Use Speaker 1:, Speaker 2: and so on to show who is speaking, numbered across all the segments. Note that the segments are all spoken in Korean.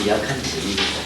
Speaker 1: 약한 재미입니다.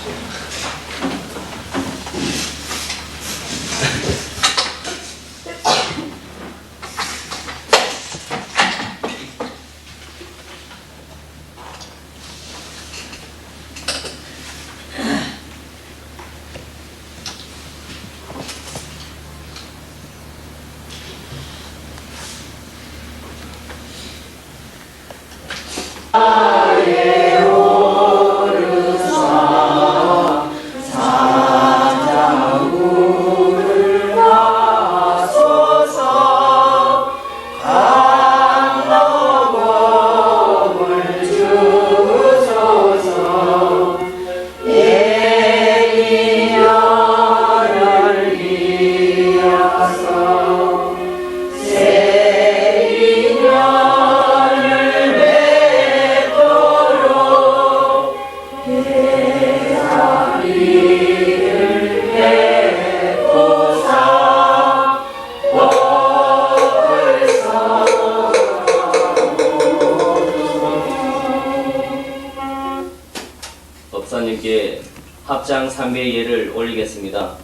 Speaker 2: 법사님께 합장 3의 예를 올리겠습니다.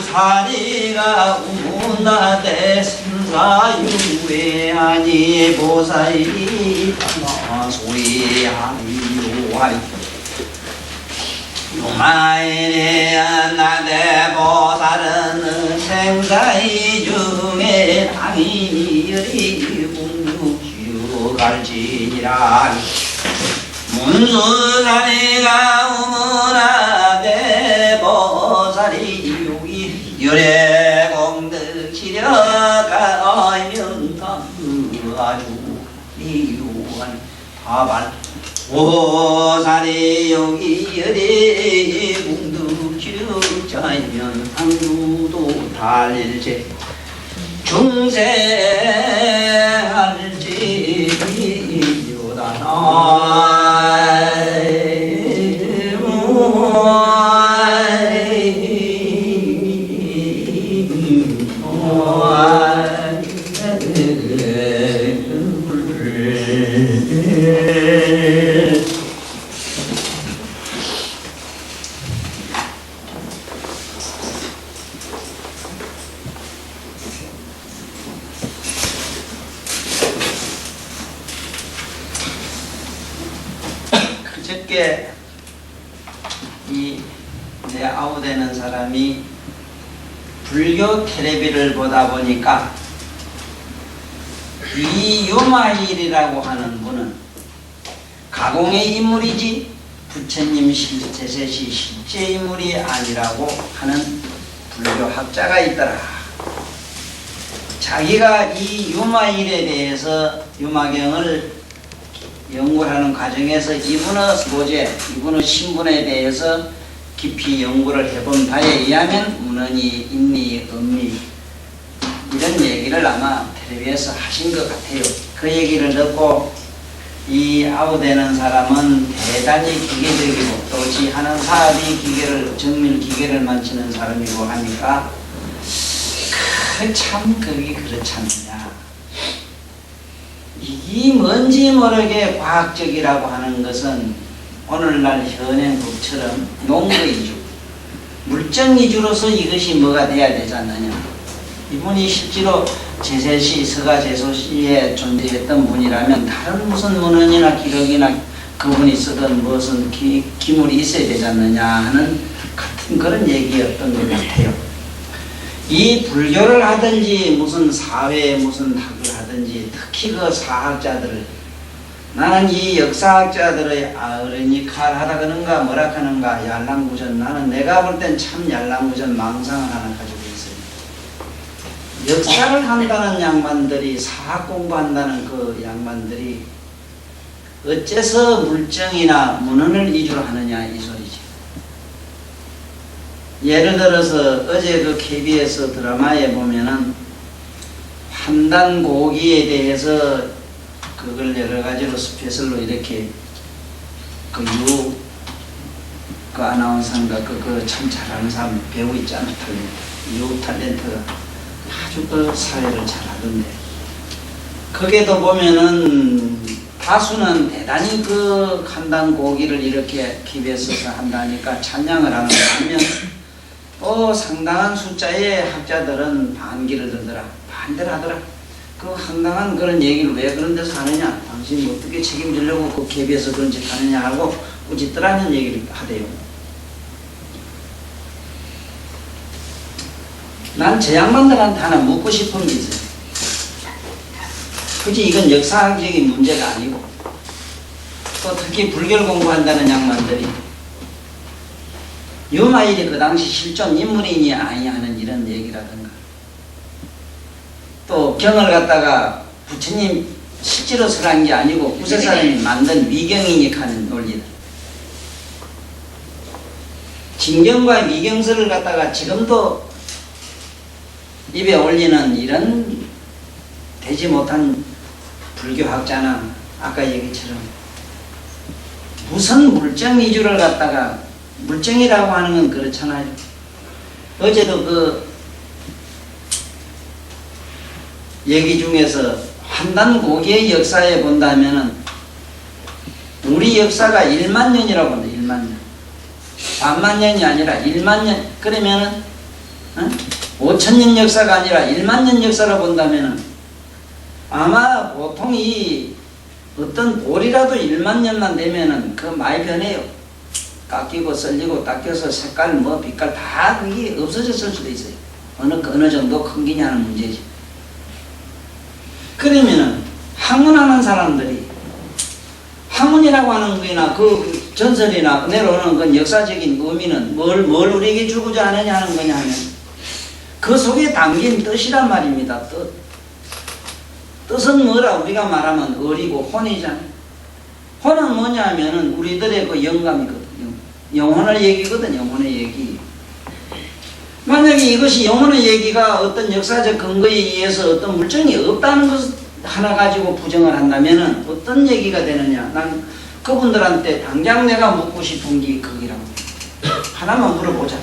Speaker 3: 문수사리가 우문나대 삼사유외하니 보살이 소리하니요하리 요마이레야 나대 보살은 생사이 중에 당이리 공육주갈지니라 문수사리가 우문나대 보살이 유래공덕 치려가 아이면담 이유한 다발 오사리 여기 열애 공덕 치려자면 상주도 달일제 중생할지 요다나 그저께 이 내 아우되는 사람이 불교 텔레비를 보다 보니까 이 요마일이라고 하는 분은 가공의 인물이지 부처님 제세시 실제 인물이 아니라고 하는 불교학자가 있더라. 자기가 이 유마일에 대해서 유마경을 연구를 하는 과정에서 이분의 소재, 이분의 신분에 대해서 깊이 연구를 해본 바에 의하면 문헌이 있니 없니 이런 얘기를 아마 텔레비에서 하신 것 같아요. 그 얘기를 듣고 이 아우되는 사람은 대단히 기계적이고 또 지하는 사업이 정밀 기계를 만지는 사람이고 하니까 참 그게 그렇지 않느냐. 이 뭔지 모르게 과학적이라고 하는 것은 오늘날 현행법처럼 농거 위주, 물정 위주로서 이것이 뭐가 돼야 되지 않느냐. 이분이 실제로 제세시, 서가제소시에 존재했던 분이라면 다른 무슨 문헌이나 기록이나 그분이 쓰던 무슨 기물이 있어야 되지 않느냐 하는 같은 그런 얘기였던 것 같아요. 이 불교를 하든지 무슨 사회에 무슨 학을 하든지 특히 그 사학자들을 나는 이 역사학자들의 아르니칼하다 그런가 뭐라 하는가 얄랑구전 나는 내가 볼 땐 참 얄랑구전 망상을 하나 가지고 있어요. 역사를 한다는 양반들이 사학 공부한다는 그 양반들이 어째서 물정이나 문헌을 위주로 하느냐 이 소리지. 예를 들어서 어제 그 KBS 드라마에 보면은 환단고기에 대해서 그걸 여러 가지로 스페셜로 이렇게 그 아나운서인가 그 참 잘하는 사람 배우 있잖아 유 탤런트가 아주 그 사회를 잘하던데 거기에도 보면은 다수는 대단히 그 환단고기를 이렇게 KBS에서 한다니까 찬양을 하는 거 하면 또 상당한 숫자의 학자들은 반기를 들더라. 반대를 하더라. 그 황당한 그런 얘기를 왜 그런 데서 하느냐. 당신이 어떻게 책임지려고 그 KBS에서 그런 짓 하느냐 하고 꾸짖더라는 얘기를 하대요. 난 저 양반들한테 하나 묻고 싶은 게 있어요. 굳이 이건 역사학적인 문제가 아니고 또 특히 불교를 공부한다는 양반들이 유마일이 그 당시 실존 인물이니 아니냐 하는 이런 얘기라든가 또 경을 갖다가 부처님 실제로 설한 게 아니고 구세 사람이 만든 미경이니까 하는 논리다. 진경과 미경설을 갖다가 지금도 입에 올리는 이런 되지 못한 불교학자나 아까 얘기처럼 무슨 물정 위주를 갖다가 물정이라고 하는 건 그렇잖아요. 어제도 그 얘기 중에서 환단고기의 역사에 본다면은 우리 역사가 1만 년이라고 한다. 1만 년. 반만 년이 아니라 1만 년. 그러면은 5천년 역사가 아니라 1만 년 역사로 본다면은 아마 보통 이 어떤 볼이라도 1만 년만 되면은 그 많이 변해요. 깎이고 썰리고 닦여서 색깔 뭐 빛깔 다 그게 없어졌을 수도 있어요. 어느 정도 큰 기냐는 문제지. 그러면은 학문하는 사람들이 학문이라고 하는 거나 그 전설이나 내려오는 그 역사적인 의미는 뭘 우리에게 주고자 하느냐 하는 거냐 하면 그 속에 담긴 뜻이란 말입니다. 뜻은 뭐라 우리가 말하면 어리고 혼이잖아요. 혼은 뭐냐 하면은 우리들의 그 영감이거든. 영혼의 얘기거든. 영혼의 얘기. 만약에 이것이 영혼의 얘기가 어떤 역사적 근거에 의해서 어떤 물증이 없다는 것 하나 가지고 부정을 한다면은 어떤 얘기가 되느냐. 난 그분들한테 당장 내가 묻고 싶은 게 거기라고. 하나만 물어보자.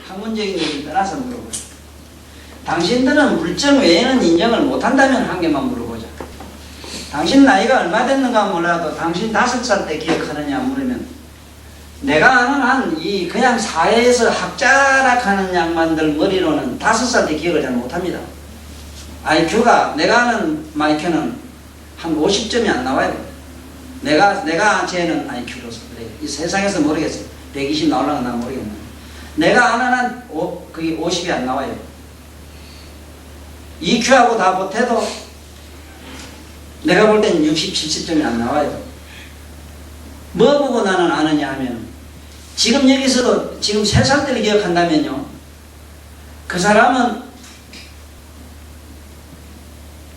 Speaker 3: 학문적인 얘기 떠나서 물어보자. 당신들은 물증 외에는 인정을 못한다면 한 개만 물어보자. 당신 나이가 얼마 됐는가 몰라도 당신 5살 때 기억하느냐 물으면 내가 아는 한 이 그냥 사회에서 학자락하는 양반들 머리로는 5살 때 기억을 잘 못합니다. IQ가 내가 아는 IQ는 한 50점이 안 나와요. 내가 재는 IQ로서 그래요. 이 세상에서 모르겠어요. 120 나오려면 나 모르겠네. 내가 아는 한 그게 50이 안 나와요. EQ하고 다 못해도 내가 볼 땐 60, 70점이 안 나와요. 뭐 보고 나는 아느냐 하면 지금 여기서도 지금 3살 때를 기억한다면요. 그 사람은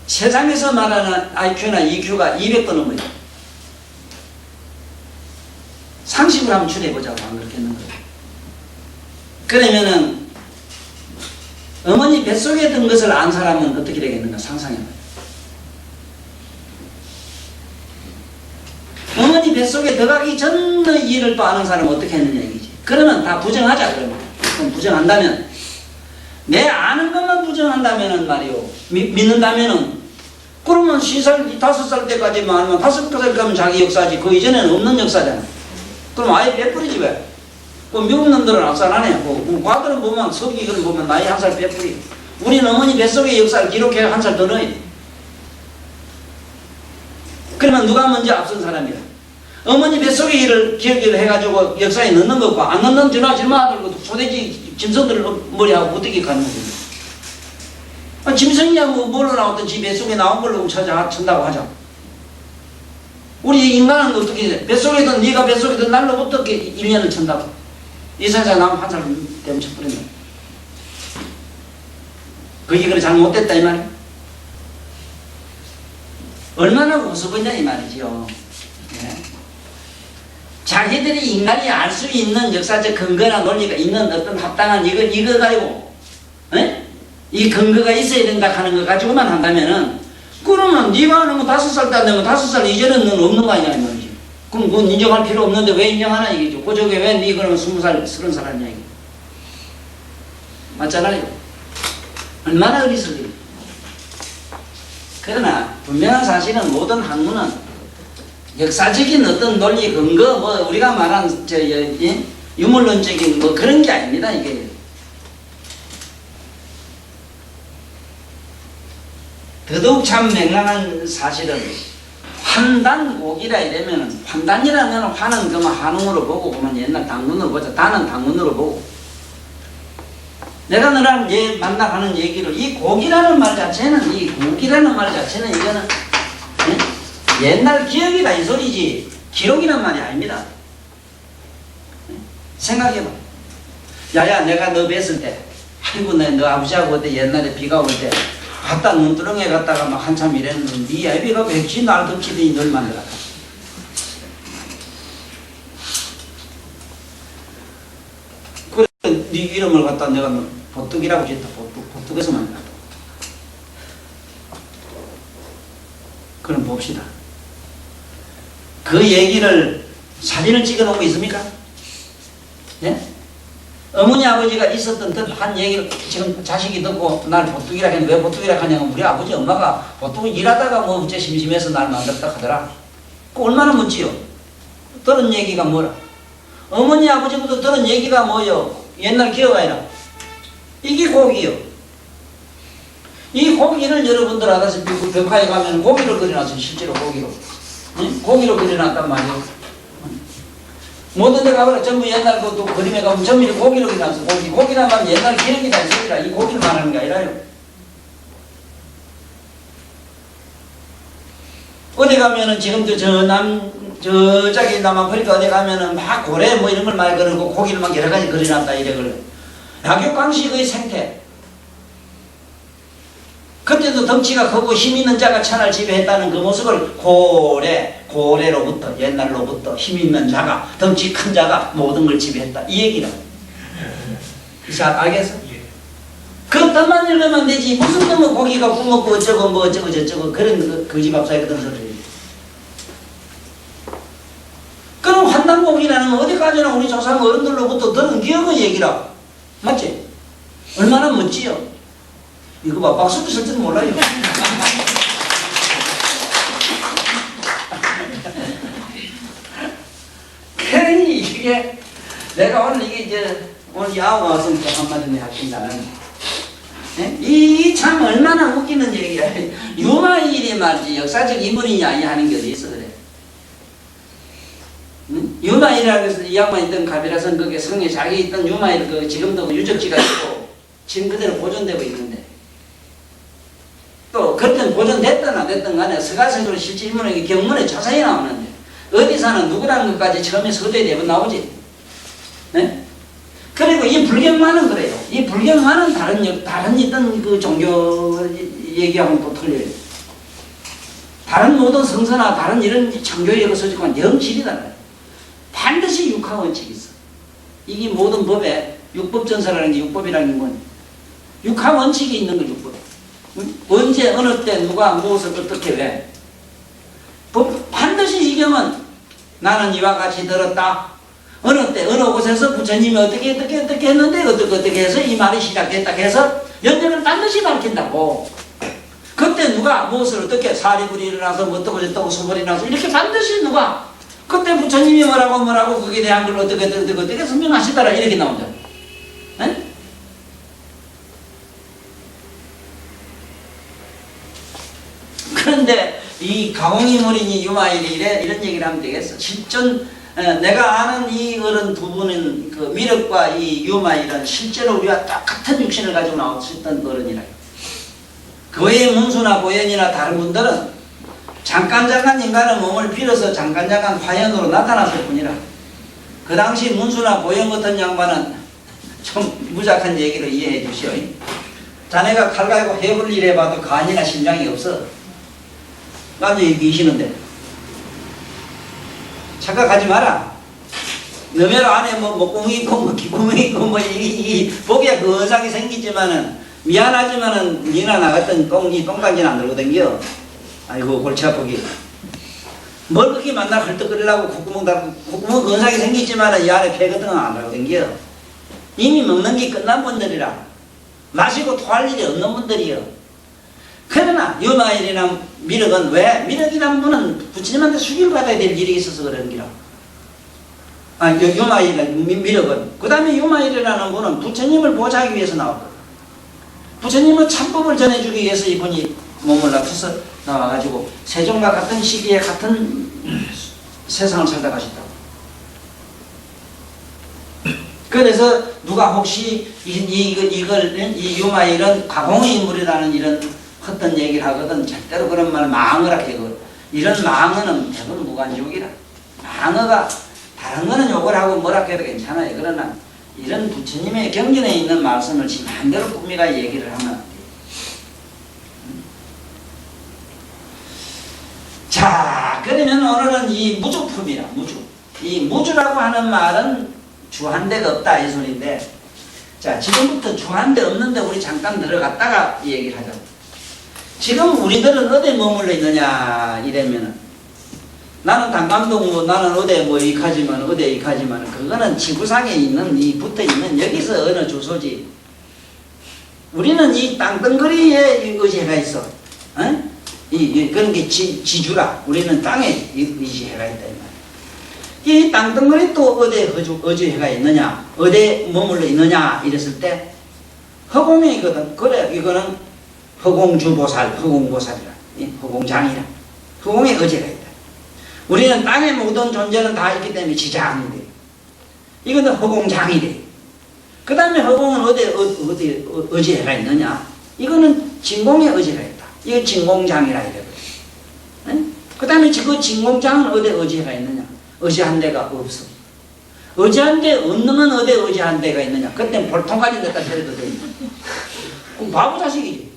Speaker 3: 세상에서 말하는 IQ나 EQ가 200도 넘어요. 상식을 한번 추려보자고 안 그렇겠는 거예요. 그러면은 어머니 뱃속에 든 것을 안 사람은 어떻게 되겠는가 상상해봐요. 어머니 뱃속에 들어가기 전의 일을 또 아는 사람은 어떻게 했느냐 얘기지. 그러면 다 부정하자. 그럼 부정한다면 내 아는 것만 부정한다면은 말이요 믿는다면은 그러면 5살, 5살 때까지만 하면 5살 가면 자기 역사지. 그 이전에는 없는 역사잖아. 그럼 아예 빼뿌리지 왜? 그 미국 놈들은 앞살하네. 과거를 보면 서기를 보면 나이 1살 빼뿌리. 우리는 어머니 뱃속의 역사를 기록해 1살 더 넣어요. 그러면 누가 먼저 앞선 사람이야? 어머니 뱃속의 일을 기억을 해가지고 역사에 넣는 것과 안 넣는 전화들고 소대지 짐승들 머리하고 어떻게 가는 거야? 짐승이야 뭘로 나왔든 지 뱃속에 나온 걸로 천다고 하자. 우리 인간은 어떻게 돼? 뱃속에든 네가 뱃속에든 날로 어떻게 1년을 천다고? 이 세상에 나면 1살 되면 쳐버린다. 그게 그래 잘못됐다 이 말이야. 얼마나 우스웠냐 이 말이지요. 예. 자기들이 인간이 알 수 있는 역사적 근거나 논리가 있는 어떤 합당한 이거 가지고 예? 이 근거가 있어야 된다 하는 거 가지고만 한다면은 그러면 네가 하는 거 5살 때 안 되면 5살 이전에는 없는 거 아니냐 이 말이지. 그럼 그건 인정할 필요 없는데 왜 인정하나 이게죠. 그저게 왜 네 그러면 20살 30살 하냐 이게. 맞잖아요. 얼마나 어리석이. 그러나 분명한 사실은 모든 학문은 역사적인 어떤 논리 근거 뭐 우리가 말한 유물론적인 뭐 그런 게 아닙니다 이게. 더더욱 참 맹랑한 사실은 환단곡이라 이러면은 환단이라면 환은 그만 한웅으로 보고 그만 옛날 당문으로 보자. 단은 당문으로 보고. 내가 너랑 만나가는 얘기를 이 곡이라는 말 자체는 이거는 옛날 기억이다 이 소리지 기록이란 말이 아닙니다. 생각해봐. 야야 내가 너 뵀을 때 아이고 너 아버지하고 그때 옛날에 비가 올 때 갔다 눈두렁에 갔다가 막 한참 이랬는데 네 애비가 백지 날 덮치더니 널 만들었다. 그래 네 이름을 갖다 내가 보뚝이라고 짓다. 보뚝에서 만들었다. 그럼 봅시다. 그 얘기를 사진을 찍어 놓은 거 있습니까? 예? 어머니 아버지가 있었던 한 얘기를 지금 자식이 듣고 날 보뚝이라 했는데 왜 보뚝이라 하냐면 우리 아버지 엄마가 보뚝 일하다가 뭐 어째 심심해서 날 만들었다 하더라. 그 얼마나 멋지요. 들은 얘기가 뭐라. 어머니 아버지부터 들은 얘기가 뭐요. 옛날 기억아이라. 이게 고기요. 이 고기를 여러분들 알아서 벽화에 가면 고기를 그려놨어요. 실제로 고기로. 응? 고기로 그려놨단 말이에요. 모든 데 가보라 전부 옛날 것도 그림에 가면 전부 고기로 그려놨어. 고기란 말은 옛날 기억이다 이 소리라. 이 고기를 말하는 게 아니라요. 어디 가면은 지금도 저기 남아프리카 어디 가면은 막 고래 뭐 이런 걸 많이 그리고 고기를 막 여러 가지 그려놨다 이래 그래. 약육강식의 생태. 그때도 덩치가 크고 힘 있는 자가 천하를 지배했다는 그 모습을 고래로부터 옛날로부터 힘 있는 자가 덩치 큰 자가 모든 걸 지배했다 이 얘기다. 잘 알겠어? 그 뜻만 읽으면 되지 무슨 놈의 고기가 굽먹고 어쩌고 뭐 어쩌고 저쩌고 그런 거지밥사에 그런 소리. 그럼 환단곡이라는 건 어디까지나 우리 조상 어른들로부터 들은 기억의 얘기라. 맞지? 얼마나 멋지요? 이거 봐, 박수도 쓸 줄 몰라요. 괜히 이게 내가 오늘 이게 이제 오늘 야구가 와서 한마디 할긴다. 이 참 얼마나 웃기는 얘기야. 유마일이 말이지 역사적 인물이냐 이 하는 게 어디 있어 그래. 응? 유마일이라고 해서 이 양반 있던 가비라 선거에 성에 자기 있던 유마일 그 지금도 유적지가 있고 지금 그대로 보존되고 있는데. 또 그때는 보존됐든 안 됐든 간에 서가성으로 실제 인물에게 경문에 자세히 나오는데 어디 사는 누구라는 것까지 처음에 서두에 대본 나오지. 네? 그리고 이 불경만은 그래요. 이 불경만은 다른 있던 그 종교 얘기하고는 또 틀려요. 다른 모든 성서나 다른 이런 창조의 서지만 영 질이다. 반드시 육하 원칙이 있어. 이게 모든 법에 육법전설이라는 게 육법이라는 게 뭐냐? 육하 원칙이 있는 거 육법. 응? 언제 어느 때 누가 무엇을 어떻게 왜? 반드시 이경은 나는 이와 같이 들었다. 어느 때 어느 곳에서 부처님이 어떻게 했는데 어떻게 해서 이 말이 시작됐다 해서 연대는 반드시 밝힌다고. 그때 누가 무엇을 어떻게 사리불이 일어나서 뭐 어떻고 저떻고 수벌이 나서 이렇게 반드시 누가 그때 부처님이 뭐라고 거기에 대한 걸 어떻게 설명하시더라 이렇게 나온다. 에? 그런데 이 가공이물이니 유마일이 이런 얘기를 하면 되겠어. 실전 내가 아는 이 어른 두 분은 그 미륵과 이 유마일은 실제로 우리와 똑같은 육신을 가지고 나왔었던 어른이라. 그 외에 문수나 보현이나 다른 분들은 잠깐 인간의 몸을 빌어서 잠깐 화현으로 나타났을 뿐이라. 그 당시 문수나 보현 같은 양반은 좀 무작한 얘기를 이해해 주시오. 자네가 칼 갈고 해볼 일 해봐도 간이나 심장이 없어. 남자 얘기하시는데 착각하지 마라. 너면 안에 뭐 목구멍이 있고 뭐 귓구멍이 있고 뭐 이 보기에 그 현상이 생기지만은 미안하지만은 니나 나 같은 이 똥강지는 안 들고 댕겨. 아이고 골치 아프기. 뭘 그렇게 만나 헐떡거리려고 콧구멍 달고 콧구멍 그 현상이 생기지만은 이 안에 폐 같은 건 안 들고 댕겨. 이미 먹는 게 끝난 분들이라. 마시고 토할 일이 없는 분들이요. 그러나 유마일이나 미륵은 왜? 미륵이란 분은 부처님한테 수기를 받아야 될 일이 있어서 그러는 기라. 유마일이나 미륵은. 그 다음에 유마일이라는 분은 부처님을 보호하기 위해서 나왔거든. 부처님의 참법을 전해주기 위해서 이분이 몸을 낮춰서 나와가지고 세종과 같은 시기에 같은 세상을 살다 가셨다고. 그래서 누가 혹시 이 유마일은 가공의 인물이라는 이런 헛된 얘기를 하거든. 절대로 그런 말 망어라 해거든. 이런 망어는 대부분 무간지옥이라. 망어가 다른 거는 욕을 하고 뭐라 해도 괜찮아요. 그러나 이런 부처님의 경전에 있는 말씀을 지 마음대로 꾸미가 얘기를 하면 안 돼요. 자, 그러면 오늘은 이 무주품이라 무주. 이 무주라고 하는 말은 주한대가 없다 이 소리인데, 자 지금부터 주한대 없는데 우리 잠깐 들어갔다가 이 얘기를 하자. 지금 우리들은 어디에 머물러 있느냐 이러면은 나는 단감동 나는 어디에 뭐 이카지만 어디에 이카지만 그거는 지구상에 있는 이 붙어 있는 여기서 어느 주소지. 우리는 이 땅덩어리에 의지해가 있어. 어? 그런 게 지주라. 우리는 땅에 의지해가 있다 이 말이야. 이 땅덩어리 또 어디에 의지해가 있느냐, 어디에 머물러 있느냐 이랬을 때 허공이거든. 그래 이거는 허공주보살, 허공보살이라, 허공장이라. 허공에 의지가 있다. 우리는 땅의 모든 존재는 다 있기 때문에 지장이 돼. 이거는 허공장이 돼. 그 다음에 허공은 어디에 의지가 있느냐? 이거는 진공에 의지가 있다. 이거 진공장이라 이래거든. 그 다음에 그 진공장은 어디에 의지가 있느냐? 의지한 데가 없어. 의지한 데 없는 건 어디에 의지한 데가 있느냐? 그때 볼통 가진 데다 데려도 돼. 그럼 바보 자식이지.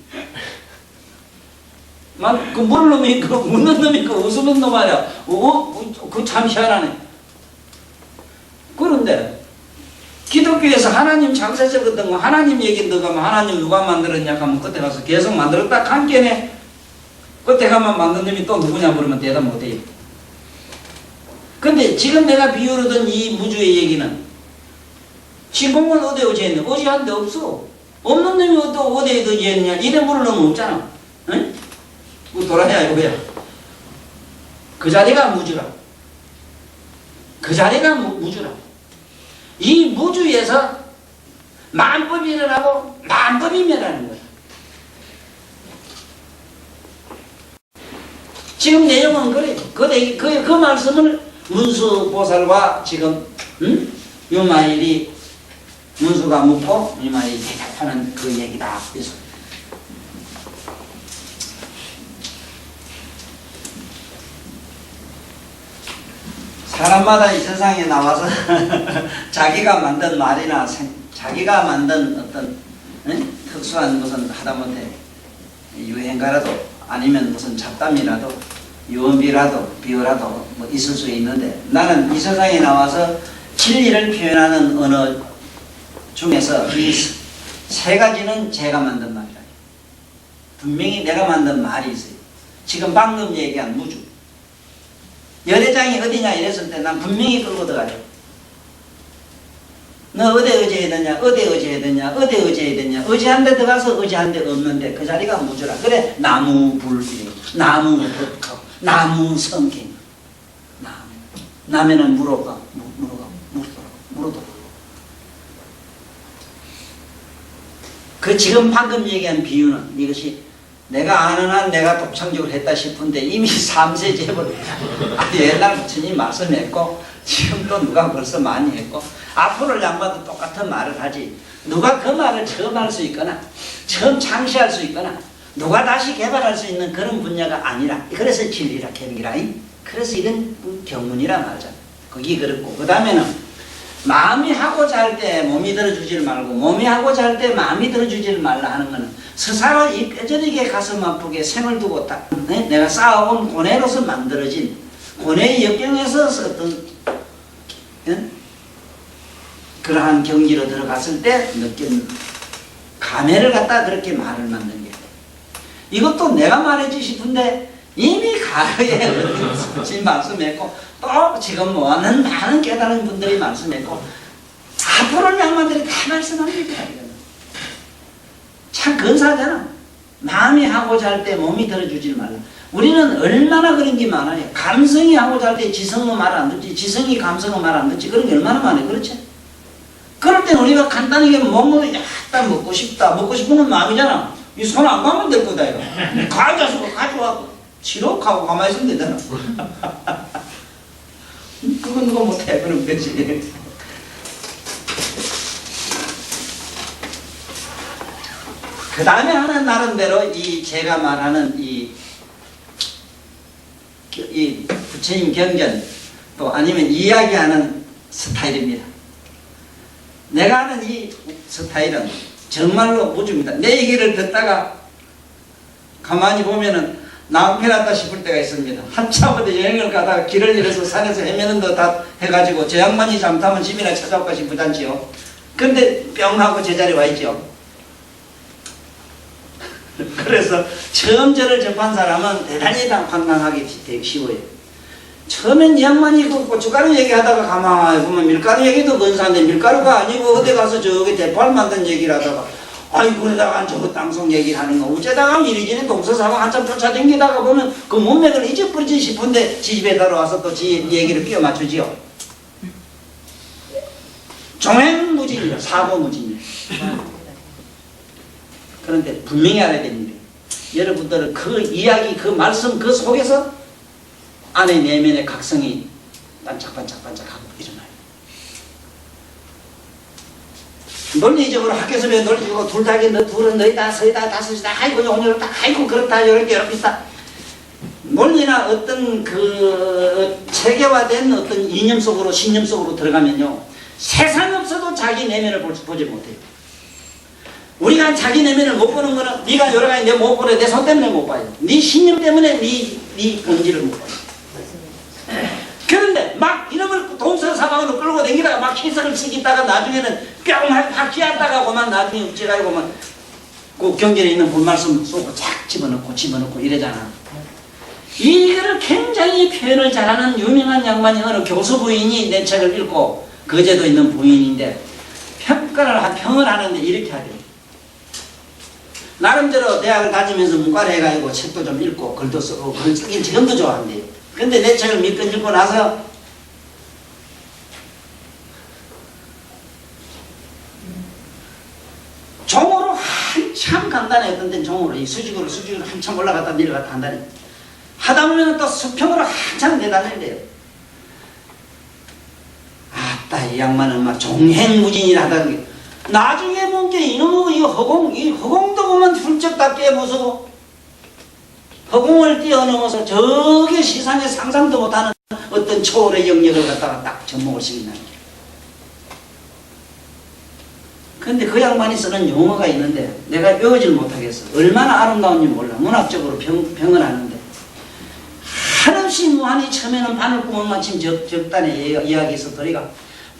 Speaker 3: 그 물 놈이 그 묻는 놈이 그 웃으면 놈 말이야. 그 참 희한하네. 그런데 기독교에서 하나님 창세절 같은 거 하나님 얘기 들어가면 하나님 누가 만들었냐 하면 그때 가서 계속 만들었다 관계네. 그때 가면 만든 놈이 또 누구냐 물으면 대답 못해. 근데 지금 내가 비유하던 이 무주의 얘기는 진공은 어디에 의지했냐? 의지한 데 없어. 없는 놈이 어디에 의지했냐? 이래 물을 놈은 없잖아. 응? 도라냐 이거야. 그 자리가 무주라. 그 자리가 무주라. 이 무주에서 만법이 일어나고 만법이 멸하는 거야. 지금 내용은 그래. 그 말씀을 문수보살과 지금 유마일이 문수가 묻고 유마일이 대답하는 그 얘기다. 그래서 사람마다 이 세상에 나와서 자기가 만든 말이나 자기가 만든 어떤 특수한 무슨 하다못해 유행가라도 아니면 무슨 잡담이라도 유언비라도 비유라도 뭐 있을 수 있는데 나는 이 세상에 나와서 진리를 표현하는 어느 중에서 이 세 가지는 제가 만든 말이다. 분명히 내가 만든 말이 있어요. 지금 방금 얘기한 무주. 여대장이 어디냐 이랬을 때 난 분명히 끌고 들어가죠. 너 어디 의지해야 되냐, 어디 의지해야 되냐, 어디 의지해야 되냐. 의지한 데 들어가서 의지한 데 없는데 그 자리가 무주라. 그래 나무 불비, 나무 덕하고 나무 성경, 나무. 남에는 물어가, 물어도. 그 지금 방금 얘기한 비유는 이것이 내가 아는 한 내가 독창적으로 했다 싶은데 이미 3세 제법 옛날 부처님 말씀했고 지금 또 누가 벌써 많이 했고 앞으로 양반도 똑같은 말을 하지. 누가 그 말을 처음 할 수 있거나 처음 창시할 수 있거나 누가 다시 개발할 수 있는 그런 분야가 아니라. 그래서 진리라 경기라. 그래서 이런 경문이라 말하잖아. 거기 그렇고 그 다음에는 마음이 하고자 할 때 몸이 들어주지를 말고 몸이 하고자 할 때 마음이 들어주지를 말라 하는 것은 스스로 이 뼈저리게 가슴 아프게 생을 두고 딱 내가 쌓아온 고뇌로서 만들어진 고뇌의 역경에서 어떤 그러한 경지로 들어갔을 때 느낀 감회를 갖다 그렇게 말을 만든 게 이것도 내가 말해주고 싶은데 이미 과거에 지금 말씀했고 또 지금 뭐하는 많은 깨달은 분들이 말씀했고 앞으로는 양반들이 다 말씀합니다. 참 근사하잖아. 마음이 하고자 할 때 몸이 들어주지 말라. 우리는 얼마나 그런 게 많아요. 감성이 하고자 할 때 지성은 말 안 듣지, 지성이 감성은 말 안 듣지. 그런 게 얼마나 많아요. 그렇지? 그럴 땐 우리가 간단하게 몸으로 약간 먹고 싶다. 먹고 싶은 건 마음이잖아. 이 손 안 가면 될 거다. 가져와서 가져와. 치료하고 가만히 있으면 되잖아. 그건 누가 못해. 그런 거지. 그 다음에 하는 나름대로 이 제가 말하는 이 부처님 경전 또 아니면 이야기하는 스타일입니다. 내가 하는 이 스타일은 정말로 무주입니다. 내 얘기를 듣다가 가만히 보면은 낭패났다 싶을 때가 있습니다. 한참 어디 여행을 가다가 길을 잃어서 산에서 헤매는 듯 다 해가지고 저 양반이 잘못하면 집이나 찾아올까 싶으잖지요. 근데 뿅 하고 제자리에 와 있죠. 그래서 처음 저를 접한 사람은 대단히 황당하기 쉬워요. 처음엔 이 양반이 그 고춧가루 얘기하다가 가만히 보면 밀가루 얘기도 근사한데 밀가루가 아니고 어디 가서 저기 대포알 만든 얘기를 하다가 아이고 그러다가 저 땅속 얘기를 하는 거 어쩌다가 이리저리 동서사고 한참 쫓아다니다가 보면 그 문맥을 잊어버리지 싶은데 지집에 들어와서 또 지 얘기를 끼워 맞추지요. 종횡무진이요. 사고무진이요. 그런데 분명히 알아야 됩니다. 여러분들은 그 이야기 그 말씀 그 속에서 안의 내면의 각성이 반짝반짝반짝하고 일어나요. 논리적으로 학교에서 왜 논리적으로 둘은 너희다 서희다 다섯이다 아이고 용녀다 아이고 그렇다 이렇게 있다. 논리나 어떤 그 체계화된 어떤 이념 속으로 신념 속으로 들어가면요 세상 없어도 자기 내면을 보지 못해요. 우리가 자기 내면을 못 보는 거는 네가 여러 가지 내가 못 보래 내 손 때문에 못 봐요. 네 신념 때문에 네 본질을 못 봐요. 그런데 막 이놈을 동서사방으로 끌고 다니다가 막 희석을 시키다가 나중에는 뿅 피하다가 그만 나중에 어찌가고 그만 그 경전에 있는 본말씀 쏘고 착 집어넣고 이러잖아. 이거를 굉장히 표현을 잘하는 유명한 양반이 어느 교수 부인이 내 책을 읽고 거제도 있는 부인인데 평을 하는데 이렇게 하대요. 나름대로 대학을 다니면서 문과를 해가지고 책도 좀 읽고 글도 쓰고 글 쓰긴 지금도 좋아한대요. 근데 내 책을 몇 권 읽고 나서 종으로 한참 간단해. 어떤 데는 종으로 이 수직으로 한참 올라갔다 내려갔다 한다니 하다 보면 또 수평으로 한참 내다내야 돼요. 아따 이 양반은 막 종횡무진이라 하다는 게 나중에 본 게 이놈의 이 허공도 보면 훌쩍 다 깨부수고 허공을 뛰어넘어서 저게 시상에 상상도 못하는 어떤 초월의 영역을 갖다가 딱 접목을 시킨다는 거예요. 근데 그 양반이 쓰는 용어가 있는데 내가 외우질 못하겠어. 얼마나 아름다운지 몰라. 문학적으로 평을 하는데 한없이 무한히 처음에는 바늘구멍 마침 적단에 이야기에서 도리가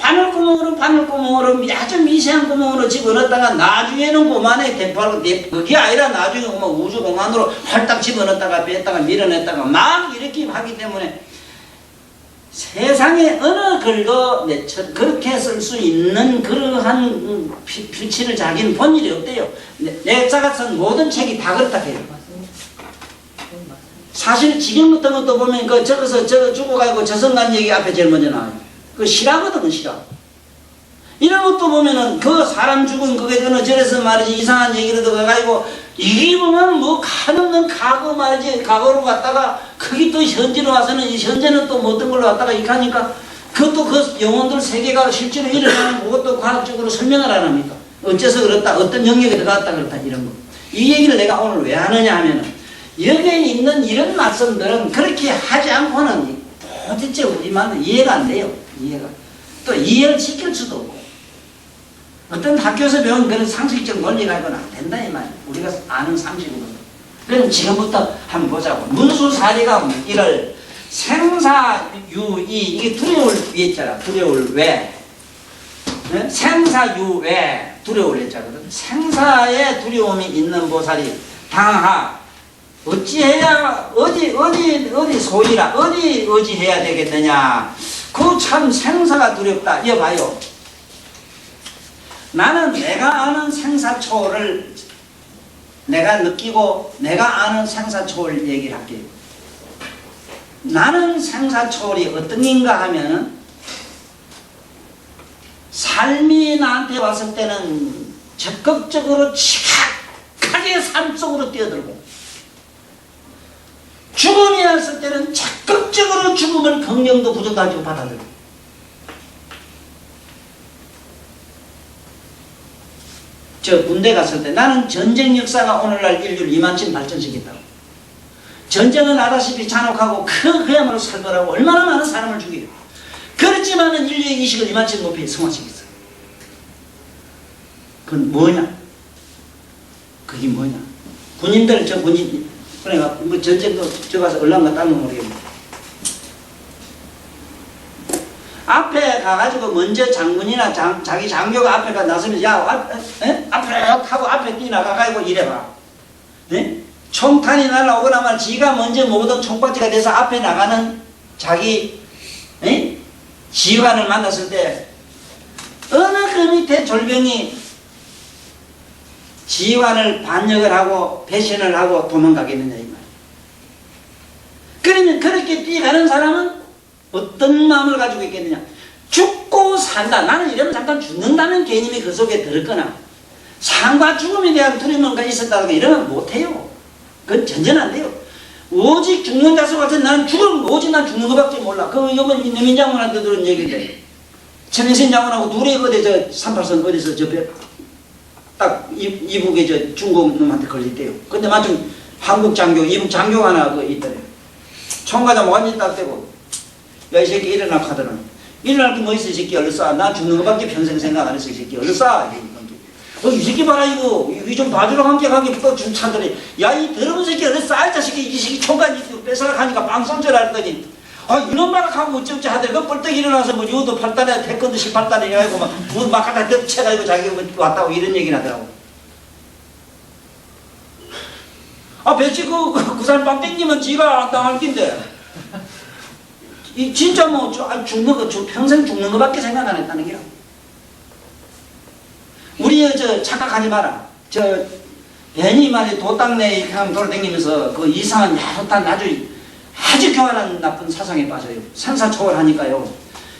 Speaker 3: 바늘구멍으로 아주 미세한 구멍으로 집어넣었다가 나중에는 그만에 대파로 그게 아니라 나중에 그만 우주 공간으로 활딱 집어넣었다가 뺐다가 밀어냈다가 막 이렇게 하기 때문에 세상에 어느 글도 그렇게 쓸 수 있는 그러한 필치를 자기는 본 일이 없대요. 내자가 쓴 모든 책이 다 그렇다 해요. 사실 지금 같은 것도 보면 저거서 저거 죽어가지고 저승간 얘기 앞에 제일 먼저 나와요. 그 실화거든, 실화. 이런 것도 보면은 그 사람 죽은 그게 어느 절에서 말이지 이상한 얘기를 들어가지고 이게 보면 뭐 가없는 과거 말이지 과거로 갔다가 그게 또 현재로 와서는 이 현재는 또 어떤 걸로 왔다가 이렇게 하니까 그것도 그 영혼들 세계가 실제로 일어나는 그것도 과학적으로 설명을 안 합니까? 어째서 그렇다, 어떤 영역에 들어갔다 그렇다 이런 거. 이 얘기를 내가 오늘 왜 하느냐 하면은 여기에 있는 이런 말씀들은 그렇게 하지 않고는 도대체 우리만 이해가 안 돼요. 이해가. 또 이해를 시킬 수도 없고. 어떤 학교에서 배운 그런 상식적 논리가 이건 안 된다 이 말이야. 우리가 아는 상식으로. 그럼 지금부터 한번 보자고. 문수사리가 이를 생사유이 이게 두려울 위 있잖아. 두려울 왜. 네? 생사유왜 두려울 했자거든. 생사에 두려움이 있는 보살이 당하 어찌해야 어디 소이라 어디 의지해야 되겠느냐. 그 참 생사가 두렵다. 이거 봐요. 나는 내가 아는 생사초를 내가 느끼고 내가 아는 생사초를 얘기를 할게요. 나는 생사초이 어떤 인가 하면은 삶이 나한테 왔을 때는 적극적으로 지각하게 삶 속으로 뛰어들고 죽음이 왔을 때는 적극적으로 죽음을 긍정도 부정도 가지고 받아들이고 저 군대 갔을 때 나는 전쟁 역사가 오늘날 인류를 이만큼 발전시켰다고. 전쟁은 아다시피 잔혹하고 그야말로 살벌하고 얼마나 많은 사람을 죽여요. 그렇지만은 인류의 이식을 이만큼 높이 성화시켰어요. 그건 뭐냐? 그게 뭐냐? 군인들 저 군인 그러니까 뭐 전쟁도 저 가서 얼랑가 딴 거 모르겠네. 앞에 가가지고 먼저 장군이나 자기 장교가 앞에 가 나서면 야 앞으로 하고 앞에 뛰어나가가지고 이래봐. 네? 총탄이 날라오거나 말 지가 먼저 모든 총박지가 돼서 앞에 나가는 자기 지휘관을 만났을 때 어느 그 밑에 졸병이 지휘관을 반역을 하고 배신을 하고 도망가겠느냐 이 말이야. 그러면 그렇게 뛰어가는 사람은 어떤 마음을 가지고 있겠느냐. 죽고 산다. 나는 이러면 잠깐 죽는다는 개념이 그 속에 들었거나 삶과 죽음에 대한 두려움이 있었다고 이러면 못해요. 그건 전전 안 돼요. 오직 죽는 자수 같은 나는 오직 난 죽는 것밖에 몰라. 그 이번 이내민 장군한테 들은 얘기인데 천행신 장군하고 둘이 어디 저 38선 어디서 딱 이북에 저 중국 놈한테 걸렸대요. 근데 마침 한국 장교, 이북 장교 하나 있더래요. 총가자 완전히 딱 대고 야 이 새끼 일어나 하더라. 일어날 게 뭐 있어 이 새끼 얼른 쏴. 나 죽는 것밖에 평생 생각 안 했어 이 새끼 얼른 쏴. 이 새끼 봐라 이거 좀 봐주라 함께하게 좀 차더니 야 이 더러운 새끼 얼른 쏴 이 자식이 이 새끼 총관 뺏어라 하니까 빵손절 하더니 아 이놈 말하고 어쩌지 하더니 그 뻘떡 일어나서 뭐 요도 8달에 태권도 18달에 해가지고 막 갖다 덮쳐가지고 자기가 왔다고 이런 얘기 나더라고. 아 배치 그 사람 빵 땡기면 지가 안 당할 낀데 이 진짜 뭐 죽는 거 평생 죽는 거밖에 생각 안 했다는 게요. 우리 저 착각하지 마라. 저 괜히 말이 도땅내 그냥 돌아다니면서 그 이상한 야릇한 아주 교활한 나쁜 사상에 빠져요. 생사초월하니까요.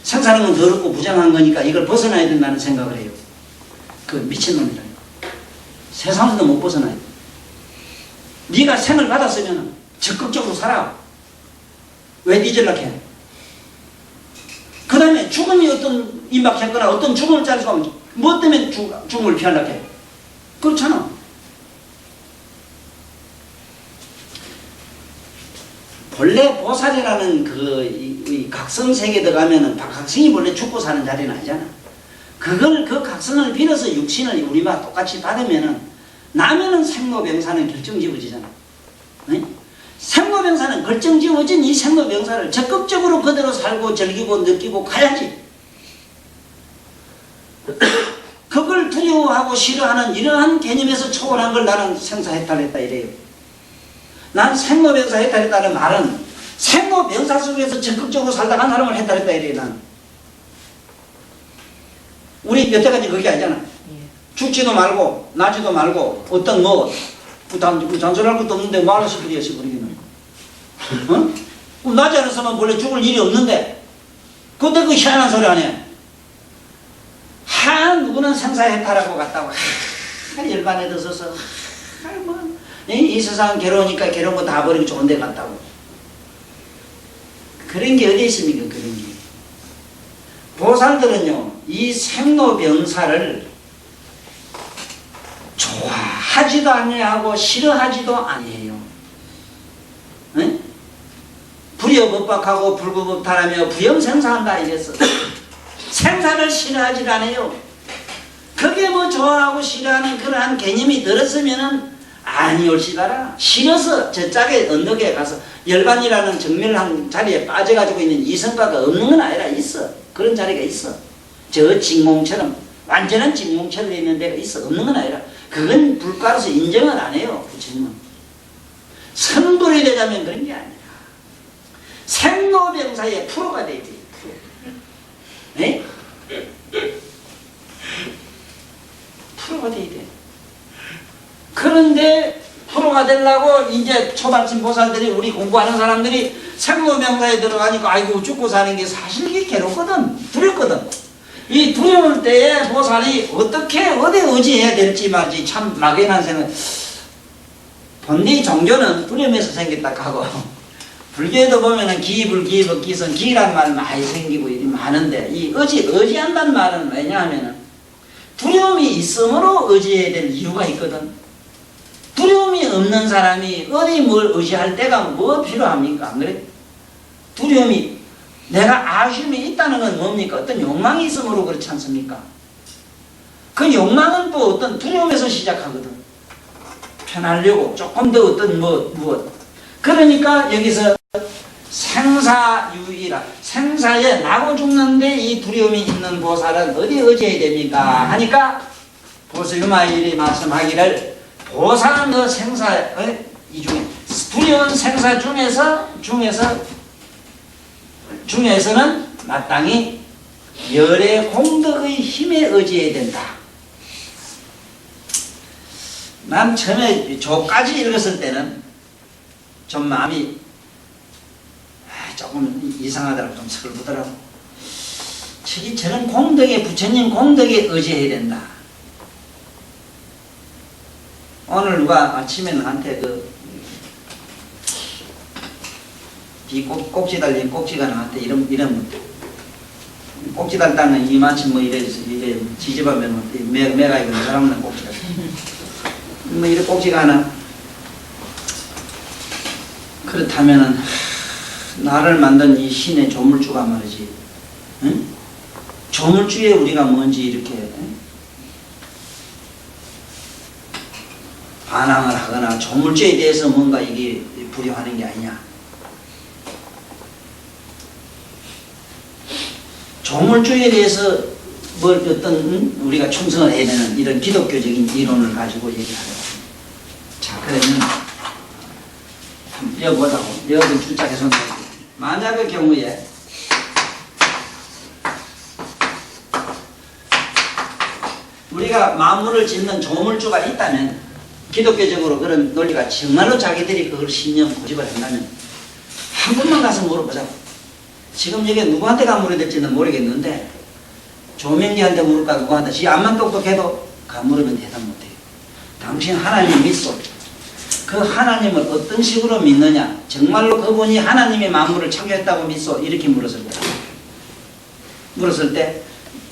Speaker 3: 생사는 건 더럽고 부정한 거니까 이걸 벗어나야 된다는 생각을 해요. 그 미친놈이라니까. 세상에서도 못 벗어나요. 네가 생을 받았으면 적극적으로 살아. 왜 잊으려고 해? 그 다음에 죽음이 어떤 임박했거나 어떤 죽음을 짜리고 하면 뭐 때문에 죽음을 피하려고 해? 그렇잖아. 본래 보살이라는 이 각성 세계에 들어가면은 각성이 본래 죽고 사는 자리는 아니잖아. 그 각성을 빌어서 육신을 우리와 똑같이 받으면은 나면은 생로병사는 결정지어지잖아. 네? 생로병사는 결정지어진 이 생로병사를 적극적으로 그대로 살고 즐기고 느끼고 가야지. 그걸 두려워하고 싫어하는 이러한 개념에서 초월한 걸 나는 생사해탈했다 이래요. 난 생로병사 해탈했다는 말은 생로병사 속에서 적극적으로 살다가 한 사람을 해탈했다 이래요. 난 우리 여태까지 그게 아니잖아. 죽지도 말고 나지도 말고 어떤 뭐 잔소리할 것도 없는데 말을 시키겠어 우리는. 어? 나지 않았으면 원래 죽을 일이 없는데 근데 그 희한한 소리 안 해. 누구는 생사해탈하고 갔다고 열반에 들어서서 이 세상은 괴로우니까 괴로운 거 다 버리고 좋은 데 갔다고. 그런 게 어디 있습니까? 그런 게. 보살들은요 이 생로병사를 좋아하지도 아니하고 싫어하지도 아니에요. 응? 불여법박하고 불구법탈하며 부영생사한다 이랬어. 생사를 싫어하지 않아요. 그게 뭐 좋아하고 싫어하는 그러한 개념이 들었으면은 아니 올시다라 싫어서 저 짝에 언덕에 가서 열반이라는 정밀한 자리에 빠져가지고 있는 이성과가 없는 건 아니라 있어. 그런 자리가 있어. 저 진공처럼 완전한 진공처럼 있는 데가 있어. 없는 건 아니라 그건 불가로서 인정은 안 해요. 부처님은 선불이 되자면 그런 게 아니라 생로병사의 프로가 돼야 돼. 네? 프로가 돼야 돼. 그런데 프로가 되려고 이제 초반침 보살들이 우리 공부하는 사람들이 생로병사에 들어가니까 아이고 죽고 사는 게 사실 이게 괴롭거든. 두렵거든. 이 두려울 때에 보살이 어떻게 어디 의지해야 될지 말지 참 막연한 생각. 본디 종교는 두려움에서 생겼다 하고 불교에도 보면은 기불기법 기선 기란 말 많이 생기고 일이 많은데 이 의지한다는 말은 왜냐하면은 두려움이 있으므로 의지해야 될 이유가 있거든. 두려움이 없는 사람이 어디 뭘 의지할 때가 뭐 필요합니까? 안 그래? 두려움이 내가 아쉬움이 있다는 건 뭡니까? 어떤 욕망이 있으므로 그렇지 않습니까? 그 욕망은 또 어떤 두려움에서 시작하거든. 편하려고 조금 더 어떤 무엇 그러니까 여기서 생사유의라 생사에 나고 죽는데 이 두려움이 있는 보살은 어디 의지해야 됩니까? 하니까 보슬유마일이 말씀하기를 보살은 그 생사의 이 중에 두려운 생사 중에서는 마땅히 열의 공덕의 힘에 의지해야 된다. 난 처음에 저까지 읽었을 때는 좀 마음이 조금 이상하더라고. 좀 슬프더라고. 저런 공덕에 부처님 공덕에 의지해야 된다. 오늘 누가 아침에 나한테 꼭지 달린 꼭지가 나한테 이런 꼭지 달다는 이마침 뭐 이래 지집하면 뭐 매가 있는 사람은 꼭지가 뭐 이런 꼭지가 하나 그렇다면은 나를 만든 이 신의 조물주가 말이지, 응? 조물주에 우리가 뭔지 이렇게 응? 반항을 하거나 조물주에 대해서 뭔가 이게 불효하는 게 아니냐. 조물주에 대해서 뭘 어떤 우리가 충성을 해야 되는 이런 기독교적인 이론을 가지고 얘기를 하려고. 자, 그러면 여기 보자고. 여기 주짝에서 만약의 경우에 우리가 만물을 짓는 조물주가 있다면 기독교적으로 그런 논리가 정말로 자기들이 그걸 신념 고집을 한다면 한 번만 가서 물어보자고. 지금 여기 누구한테 가물어야 될지는 모르겠는데 조명기한테 물을까 누구한테 지 암만 똑똑해도 가물으면 대답 못해요. 당신 하나님 믿소. 그 하나님을 어떤 식으로 믿느냐, 정말로 그분이 하나님의 만물을 창조했다고 믿소. 이렇게 물었을 때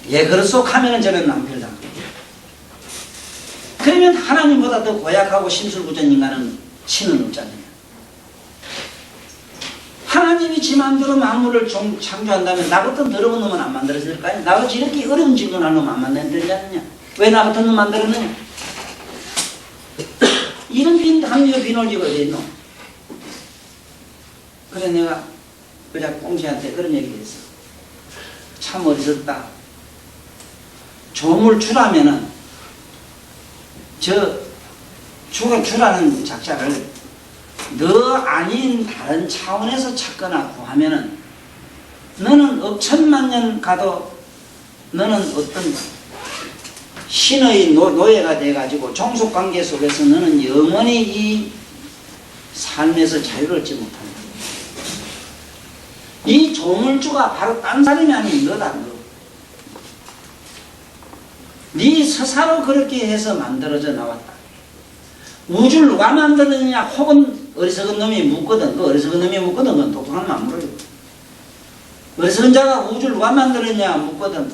Speaker 3: 예 그렇소 하면은 저는 낭패를 그러면 하나님보다 더 고약하고 심술부전 인간은 신은 없잖아요. 하나님이 지 마음대로 만물을 창조한다면 나 같은 더러운 놈은 안 만들어질까요? 나같이 이렇게 어려운 질문하는 놈 안 만들지 않느냐? 왜 나 같은 놈 만들었느냐? 이런 합리적 비논리가 어디 있노? 그래 내가 그자 꽁지한테 그런 얘기를 했어. 참 어리석다. 조물주라면은 주라는 작자를 너 아닌 다른 차원에서 찾거나 구하면은 너는 억천만 년 가도 너는 어떤 신의 노예가 돼가지고 종속관계 속에서 너는 영원히 이 삶에서 자유를 얻지 못한다. 이 조물주가 바로 딴 사람이 아닌 너다. 너. 네 스스로 그렇게 해서 만들어져 나왔다. 우주를 누가 만들었느냐 혹은 어리석은 놈이 묻거든. 그 어리석은 놈이 묻거든. 그건 똑똑한 놈 안 물어요. 어리석은 자가 우주를 누가 만들었냐 묻거든.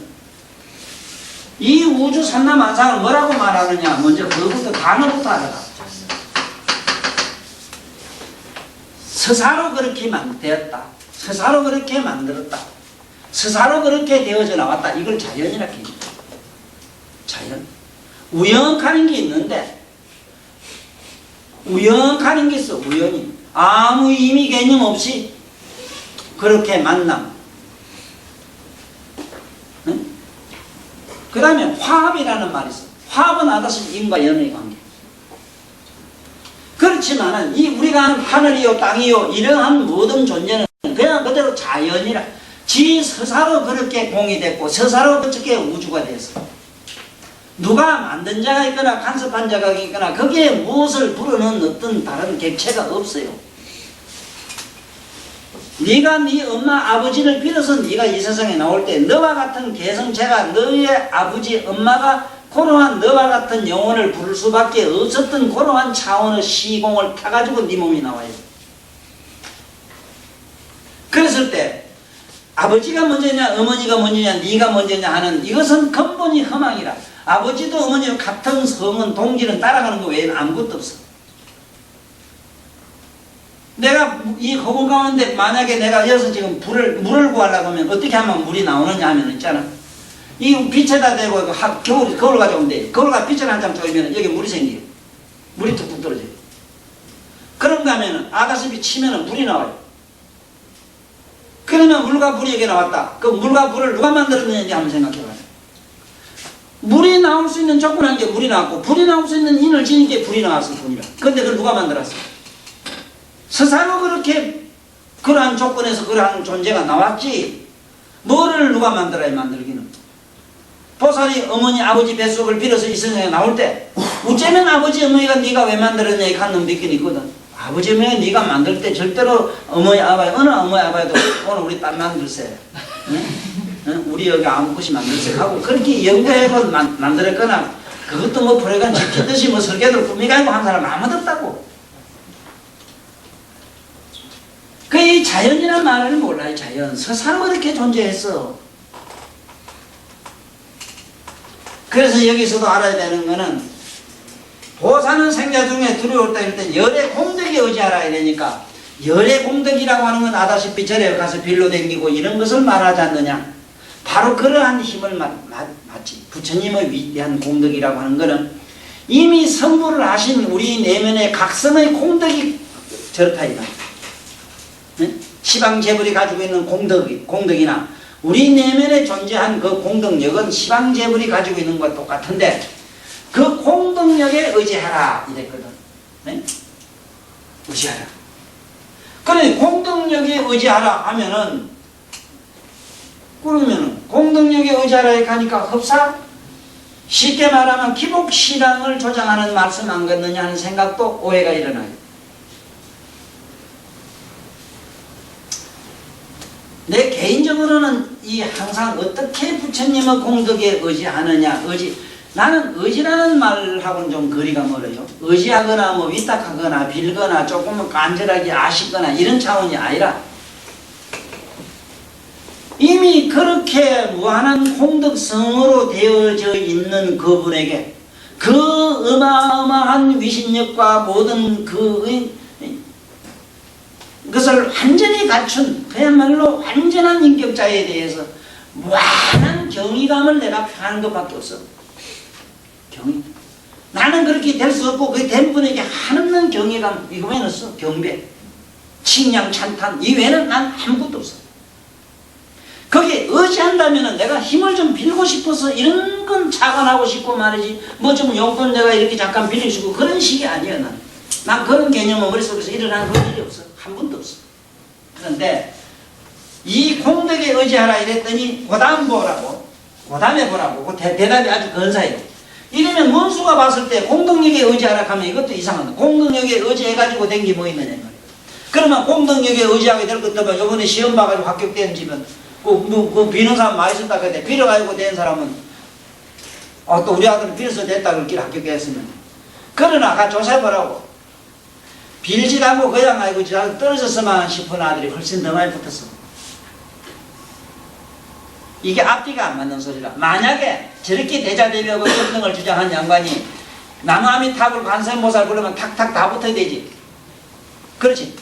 Speaker 3: 이 우주 삼라만상을 뭐라고 말하느냐 먼저 그것부터 단어부터 알아라. 스스로 그렇게 되었다. 스스로 그렇게 만들었다. 스스로 그렇게 되어져 나왔다. 이걸 자연이라고 합니다. 자연. 우연하는 게 있는데 우연하는 게 있어. 우연히 아무 의미 개념 없이 그렇게 만남. 응? 그 다음에 화합이라는 말이 있어. 화합은 아다시 인과 연의 관계. 그렇지만은 이 우리가 하는 하늘이요 땅이요 이러한 모든 존재는 그냥 그대로 자연이라 지 스스로 그렇게 공이 됐고 스스로 그렇게 우주가 됐어. 누가 만든 자가 있거나 간섭한 자가 있거나 거기에 무엇을 부르는 어떤 다른 객체가 없어요. 네가 네 엄마 아버지를 빌어서 네가 이 세상에 나올 때 너와 같은 개성체가 너의 아버지 엄마가 그러한 너와 같은 영혼을 부를 수밖에 없었던 그러한 차원의 시공을 타가지고 네 몸이 나와요. 그랬을 때 아버지가 먼저냐 어머니가 먼저냐 네가 먼저냐 하는 이것은 근본이 허망이라. 아버지도 어머니도 같은 성은 동질은 따라가는 거 외에는 아무것도 없어. 내가 이 허공 가운데 만약에 내가 여기서 지금 물을 구하려고 하면 어떻게 하면 물이 나오느냐 하면 있잖아. 이 빛에다 대고 거울 가져오면 거울가 빛을 한참 쪼이면 여기 물이 생겨요. 물이 툭툭 떨어져요. 그런가 하면은 아가스비 치면은 물이 나와요. 그러면 물과 물이 여기 나왔다. 그 물과 물을 누가 만들었는지 한번 생각해봐요. 물이 나올 수 있는 조건한 게 물이 나왔고 불이 나올 수 있는 인을 지닌 게 불이 나왔을 뿐이라. 그런데 그걸 누가 만들었어? 스스로 그렇게 그러한 조건에서 그러한 존재가 나왔지 뭐를 누가 만들어야 만들기는. 보살이 어머니 아버지 뱃속을 빌어서 이 세상에 나올 때 어쩌면 아버지 어머니가 네가 왜 만들었냐 이 간 놈 믿긴 있거든. 아버지 어머니가 네가 만들 때 절대로 어머니 아버지 어느 어머니 아버지도 오늘 우리 딸 만들세. 응? 우리 여기 아무 것이 만들세 하고 그렇게 연구해서 만들었거나 그것도 뭐 프로그램 지키듯이 뭐 설계들 꾸미가지고 한 사람 아무도 없다고. 그 이 자연이라는 말을 몰라요. 자연 스스로 그렇게 존재했어. 그래서 여기서도 알아야 되는 거는 보살은 생자 중에 두려울 때 이럴 때 열의 공덕에 의지하라 이러니까 열의 공덕이라고 하는 건 아다시피 절에 가서 빌로 댕기고 이런 것을 말하지 않느냐. 바로 그러한 힘을 맞지. 부처님의 위대한 공덕이라고 하는 것은 이미 성불을 하신 우리 내면의 각성의 공덕이 저렇다 이다. 시방재불이 가지고 있는 공덕이나 우리 내면에 존재한 그 공덕력은 시방재불이 가지고 있는 것과 똑같은데 그 공덕력에 의지하라 이랬거든. 네? 의지하라. 그래 공덕력에 의지하라 하면은 그러면은 공덕력에 의지하라에 가니까 흡사? 쉽게 말하면 기복신앙을 조장하는 말씀 안 갖느냐 하는 생각도 오해가 일어나요. 내 개인적으로는 이 항상 어떻게 부처님의 공덕에 의지하느냐 나는 의지라는 말하고는 좀 거리가 멀어요. 의지하거나 뭐 위탁하거나 빌거나 조금은 간절하게 아쉽거나 이런 차원이 아니라 이미 그렇게 무한한 공덕성으로 되어져 있는 그분에게 그 어마어마한 위신력과 모든 그것을 완전히 갖춘 그야말로 완전한 인격자에 대해서 무한한 경이감을 내가 표하는 것밖에 없어. 경이. 나는 그렇게 될 수 없고 그 된 분에게 한없는 경이감 이거 외에는 없어. 경배, 칭양, 찬탄 이 외에는 난 아무것도 없어. 거기에 의지한다면은 내가 힘을 좀 빌고 싶어서 이런 건 차관하고 싶고 말이지 뭐 좀 용돈 내가 이렇게 잠깐 빌려주고 그런 식이 아니에요. 난 그런 개념은 머릿속에서 일어나는 그런 일이 없어. 한 번도 없어. 그런데 이 공덕에 의지하라 이랬더니 그 다음 보라고, 그 다음에 보라고. 그 대답이 아주 근사해요. 이러면 문수가 봤을 때 공덕력에 의지하라 하면 이것도 이상하다. 공덕력에 의지해가지고 된 게 뭐 있느냐 말이야. 그러면 공덕력에 의지하게 될 것도 봐. 요번에 시험 봐가지고 합격된 집은 그 비는 사람 많이 있었다 그랬는데 빌어가지고 된 사람은 또 우리 아들은 빌어서 됐다 그렇게 합격했으면. 그러나 가 조사해보라고. 빌지라고 그냥 아이고 떨어졌으면 싶은 아들이 훨씬 더 많이 붙었어. 이게 앞뒤가 안 맞는 소리라. 만약에 저렇게 대자대비하고 공덕을 주장한 양반이 나무아미탑을 관세음보살 부르면 탁탁 다 붙어야 되지. 그렇지.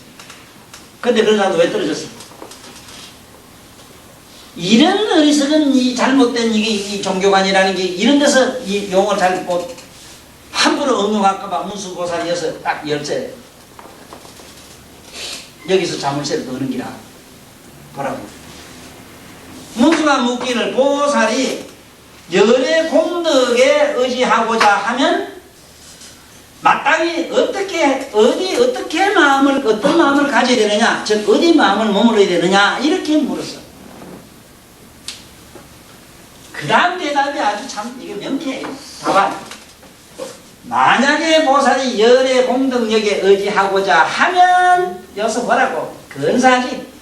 Speaker 3: 근데 그런 사람도 왜 떨어졌어? 이런 어리석은 이 잘못된 이 종교관이라는 게 이런 데서 이 용어를 잘 못 함부로 응용할까봐 문수보살이어서 딱 열쇠 여기서 자물쇠를 넣는 기라. 보라고. 문수가 묻기를 보살이 열의 공덕에 의지하고자 하면 마땅히 어떤 마음을 가져야 되느냐, 즉 어디 마음을 머물러야 되느냐 이렇게 물었어. 그 다음 대답이 아주 참 이게 명쾌해요. 답안. 만약에 보살이 열의 공덕력에 의지하고자 하면 여기서 뭐라고? 근사하지.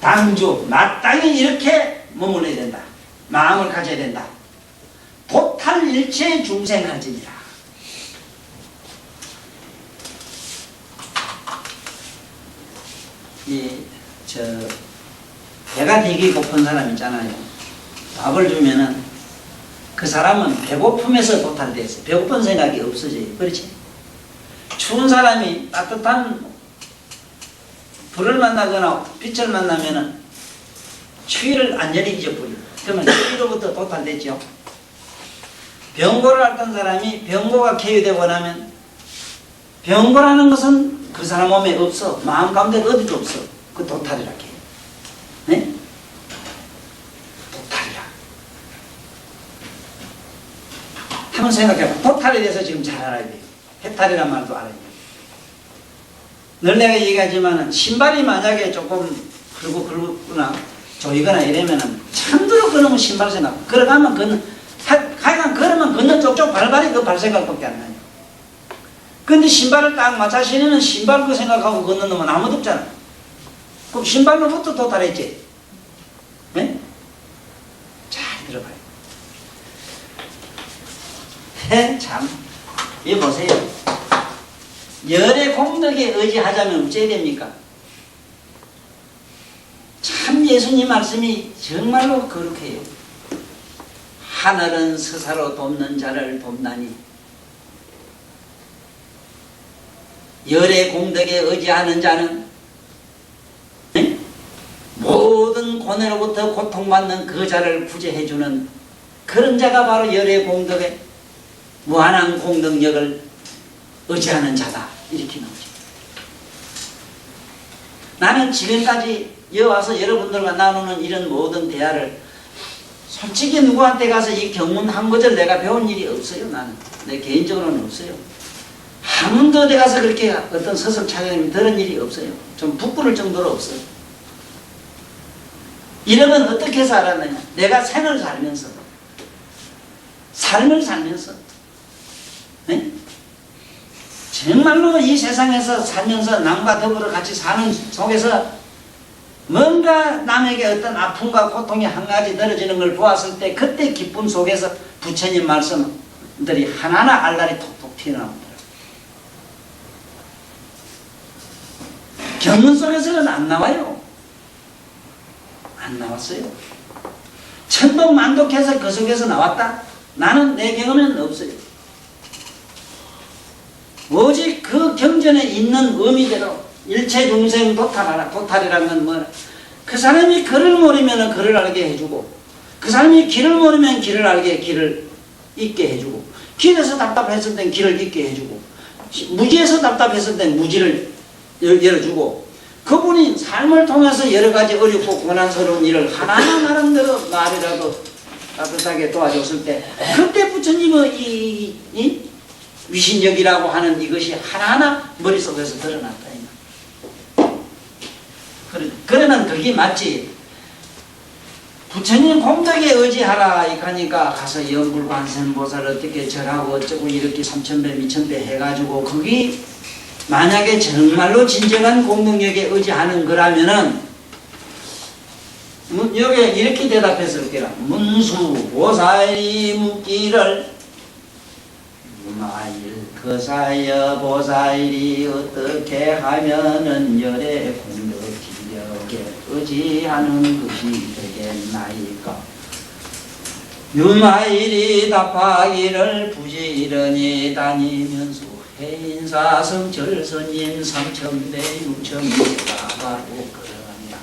Speaker 3: 당주 마땅히 이렇게 머물러야 된다. 마음을 가져야 된다. 도탈일체 중생할지니라. 배가 되게 고픈 사람 있잖아요. 밥을 주면은 그 사람은 배고픔에서 도탈돼서 배고픈 생각이 없어져요. 그렇지? 추운 사람이 따뜻한 불을 만나거나 빛을 만나면은 추위를 완전히 잊어버려요. 그러면 추위로부터 도탈됐죠. 병고를 앓던 사람이 병고가 쾌유되고 나면 병고라는 것은 그 사람 몸에 없어. 마음 가운데 어디도 없어. 그 도탈이라 해요. 네? 도탈이라. 한번 생각해봐. 도탈에 대해서 지금 잘 알아야 돼요. 해탈이란 말도 알아야 돼요. 늘 내가 얘기하지만 신발이 만약에 조금 긁거나 조이거나 이러면은 참들어 끊으면 신발 생각. 걸어가면 하여간 걸으면 걷는 쪽쪽 발발이 그 발 생각밖에 안 나요. 근데 신발을 딱 맞춰 신으면 신발 그 생각하고 걷는 놈은 아무도 없잖아. 그럼 신발로부터 도탈했지. 네? 잘 들어봐요. 참. 이 보세요. 열의 공덕에 의지하자면 어째야 됩니까? 참 예수님 말씀이 정말로 거룩해요. 하늘은 스사로 돕는 자를 돕나니 열의 공덕에 의지하는 자는 모든 고뇌로부터 고통받는 그 자를 구제해주는 그런 자가 바로 열의 공덕에 무한한 공덕력을 의지하는 자다. 이렇게 나오죠. 나는 지금까지 여기 와서 여러분들과 나누는 이런 모든 대화를 솔직히 누구한테 가서 이 경문 한 구절 내가 배운 일이 없어요. 나는 내 개인적으로는 없어요. 한 번도 어디 가서 그렇게 어떤 서석 차장님이 들은 일이 없어요. 좀 부끄러울 정도로 없어요. 이런 건 어떻게 해서 알았느냐. 내가 생을 살면서 삶을 살면서 네? 정말로 이 세상에서 살면서 남과 더불어 같이 사는 속에서 뭔가 남에게 어떤 아픔과 고통이 한 가지 떨어지는 걸 보았을 때 그때 기쁨 속에서 부처님 말씀들이 하나하나 알랄이 톡톡 튀어나옵니다. 경문 속에서는 안 나와요. 안 나왔어요. 천독 만독해서 그 속에서 나왔다? 나는 내 경험에는 없어요. 오직 그 경전에 있는 의미대로 일체 중생 도탈하라. 도탈이라는 건 뭐라? 그 사람이 글을 모르면 글을 알게 해주고, 그 사람이 길을 모르면 길을 알게 길을 잊게 해주고, 길에서 답답했을 땐 길을 잊게 해주고, 무지에서 답답했을 땐 무지를 열어주고, 그분이 삶을 통해서 여러 가지 어렵고 고난스러운 일을 하나하나 나름대로 말이라도 따뜻하게 도와줬을 때 그때 부처님의 이 위신력이라고 하는 이것이 하나하나 머릿속에서 드러났다. 그러는 그게 맞지. 부처님 공덕에 의지하라 이러니까 가서 영불관세음보살 어떻게 절하고 어쩌고 이렇게 3000배 2000배 해가지고 거기 만약에 정말로 진정한 공덕력에 의지하는 거라면은 여기 이렇게 대답했을 게라. 문수 보살이 묻기를 마일 그사여 보살이 어떻게 하면은 열의 공덕 진력에 의지하는 것이 되겠나이까. 유마일이 답하기를 부지런히 다니면서 해인사성 절선인 3000배 6000배가 바로 그러냐.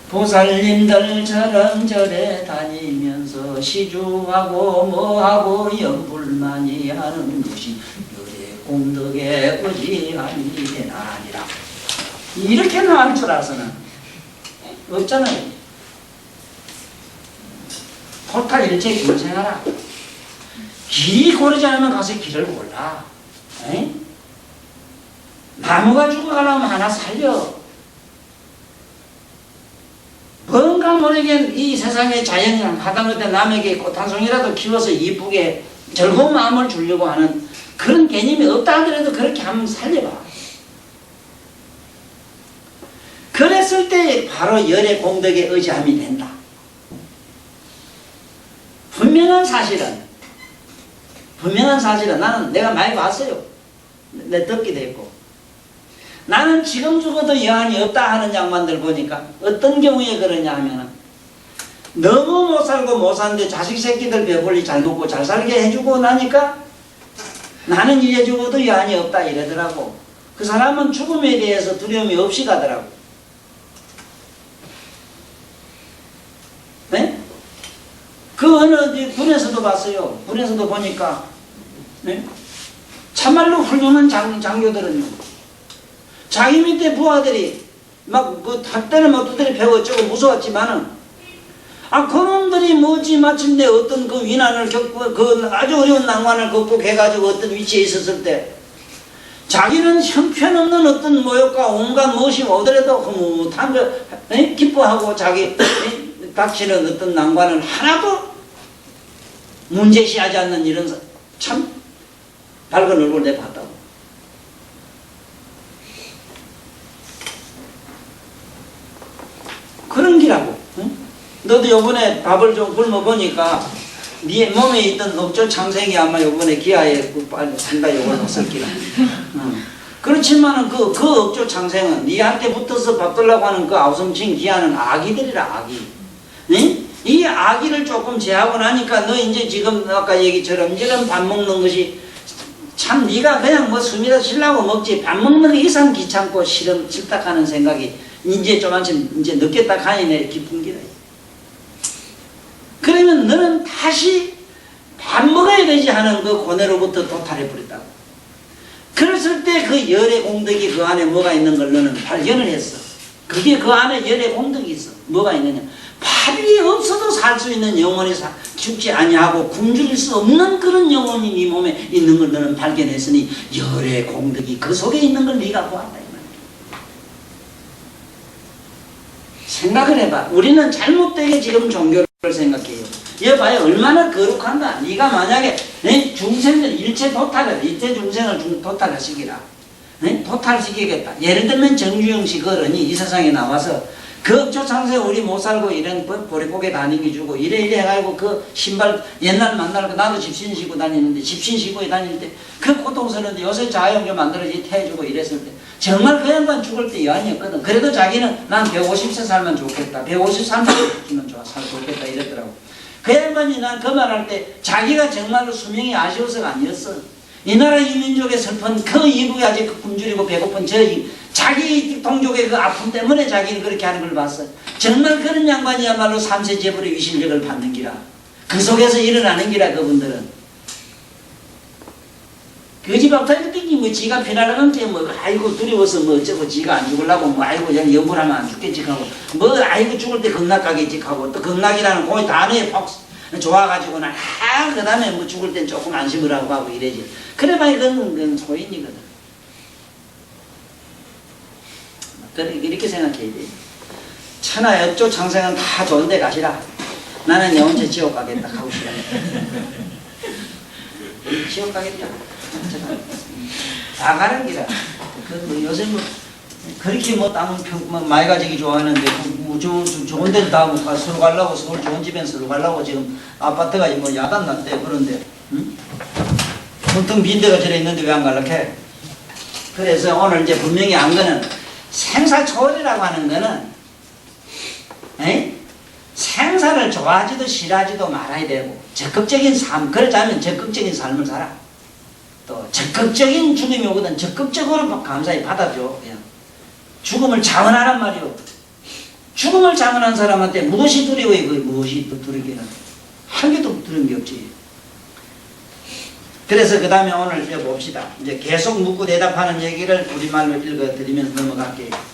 Speaker 3: 보살님들처럼 절에 다니면서 시주하고 뭐하고 염불만이 하는 것이 열의 공덕에 의지함이 되나니라. 이렇게 나올 줄 알아서는 없잖아요. 토탈 일체 김생하라. 길이 고르지 않으면 가서 길을 골라. 에이? 나무가 죽어가려면 하나 살려. 뭔가 모르게 이 세상의 자연이랑 하다못해 남에게 꽃 한 송이라도 키워서 이쁘게 즐거운 마음을 주려고 하는 그런 개념이 없다 하더라도 그렇게 한번 살려봐. 그랬을 때 바로 열의 공덕에 의지함이 된다. 분명한 사실은 나는 내가 많이 봤어요. 내 듣기도 했고. 나는 지금 죽어도 여한이 없다 하는 양반들 보니까 어떤 경우에 그러냐 하면 너무 못 살고 못 사는데 자식 새끼들 배불리 잘 먹고 잘 살게 해주고 나니까 나는 이제 죽어도 여한이 없다 이러더라고. 그 사람은 죽음에 대해서 두려움이 없이 가더라고. 네? 그 어느 군에서도 봤어요. 군에서도 보니까 네? 참말로 훌륭한 장교들은요. 자기 밑에 부하들이 막 그 학대를 막두들이 배웠죠. 무서웠지만은 그놈들이 뭐지 마침내 어떤 그 위난을 겪고 그 아주 어려운 난관을 극복해가지고 어떤 위치에 있었을 때 자기는 형편없는 어떤 모욕과 온갖 무엇이 오더라도 흐뭇한 거 기뻐하고 자기 닥치는 어떤 난관을 하나도 문제시하지 않는 이런 참 밝은 얼굴 내 봤다고. 그런 기라고. 응? 너도 요번에 밥을 좀 굶어보니까 네 몸에 있던 억조 창생이 아마 요번에 기아에 빨리 산다 요걸 먹을 기라. 응. 그렇지만은 그 억조 창생은 네한테 붙어서 받들라고 하는 그 아우성친 기아는 아기들이라 아기. 응? 이 아기를 조금 제하고 나니까 너 이제 지금 아까 얘기처럼 이런 밥 먹는 것이 참 네가 그냥 뭐 숨이라 쉬려고 먹지 밥 먹는 거 이상 귀찮고 싫다 하는 생각이 이제 조금씩 이제 느꼈다 가니 내 기쁜 기라. 그러면 너는 다시 밥 먹어야 되지 하는 그 고뇌로부터 도탈해 버렸다고. 그랬을 때 그 열의 공덕이 그 안에 뭐가 있는 걸 너는 발견을 했어. 그게 그 안에 열의 공덕이 있어. 뭐가 있느냐. 밥이 없어도 살 수 있는 영혼이 죽지 아니하고 굶주릴 수 없는 그런 영혼이 네 몸에 있는 걸 너는 발견했으니 열의 공덕이 그 속에 있는 걸 네가 보았다 이 말이야. 생각을 해봐. 우리는 잘못되게 지금 종교를 생각해요. 여봐요 얼마나 거룩한가. 네가 만약에 중생들 일체 중생을 도탈시키라. 도탈시키겠다. 예를 들면 정주영 씨 어른이 이 세상에 나와서 그 억조창생 우리 못 살고 이런 보리고개 다니기주고 이래 해가지고 그 신발 옛날 만나고 나도 집신 신고 다니는데 집신 신고 다닐 때 그 고통스러운데 요새 자영조 만들어지 태해주고 이랬을 때 정말 그 양반 죽을 때 여한이었거든. 그래도 자기는 난 150세 살면 좋겠다. 153세 죽으면 좋겠다 이랬더라고. 그 양반이 난 그 말할 때 자기가 정말로 수명이 아쉬워서가 아니었어. 이 나라 이민족의 슬픈 그 이북이 아직 굶주리고 배고픈 자기 동족의 그 아픔 때문에 자기는 그렇게 하는 걸 봤어. 정말 그런 양반이야말로 삼세 제불의 위신력을 받는 기라. 그 속에서 일어나는 기라 그분들은. 그 집 앞에 뜯기 뭐 지가 피날라면 뭐 아이고 두려워서 뭐 어쩌고 지가 안 죽으려고 뭐 아이고 그냥 염불하면 안 죽겠지 하고 뭐 아이고 죽을 때 극락가겠지 하고 또 극락이라는 그 단어에 퍽 좋아가지고는 그 다음에 뭐 죽을 땐 조금 안심을 하고 이래지. 그래봐야 그건 소인이거든. 이렇게 생각해야 돼. 천하 역조 창생은 다 좋은 데 가시라. 나는 영원체 지옥 가겠다 하고 싶어. 지옥 가겠다. 다 가는 기라. 뭐 요새 뭐 그렇게 뭐 땅 많이 가지기 좋아하는데 뭐 좋은 데도 다 못 가. 서로 가려고 서울 좋은 집엔 서로 가려고 지금 아파트가 뭐 야단 났대. 그런데 응? 텅텅 빈 데가 저래 있는데 왜 안 갈락해? 그래서 오늘 이제 분명히 안 거는 생사초월이라고 하는 거는 생사를 좋아하지도 싫어하지도 말아야 되고 적극적인 삶, 그렇다면 적극적인 삶을 살아. 또 적극적인 죽음이 오거든 적극적으로 감사히 받아줘. 그냥. 죽음을 자원하란 말이오. 죽음을 자원한 사람한테 무엇이 두려워요? 그 무엇이 또 두렵기는 한 개도 두려운 게 없지. 그래서 그 다음에 오늘 이제 봅시다. 이제 계속 묻고 대답하는 얘기를 우리말로 읽어드리면서 넘어갈게요.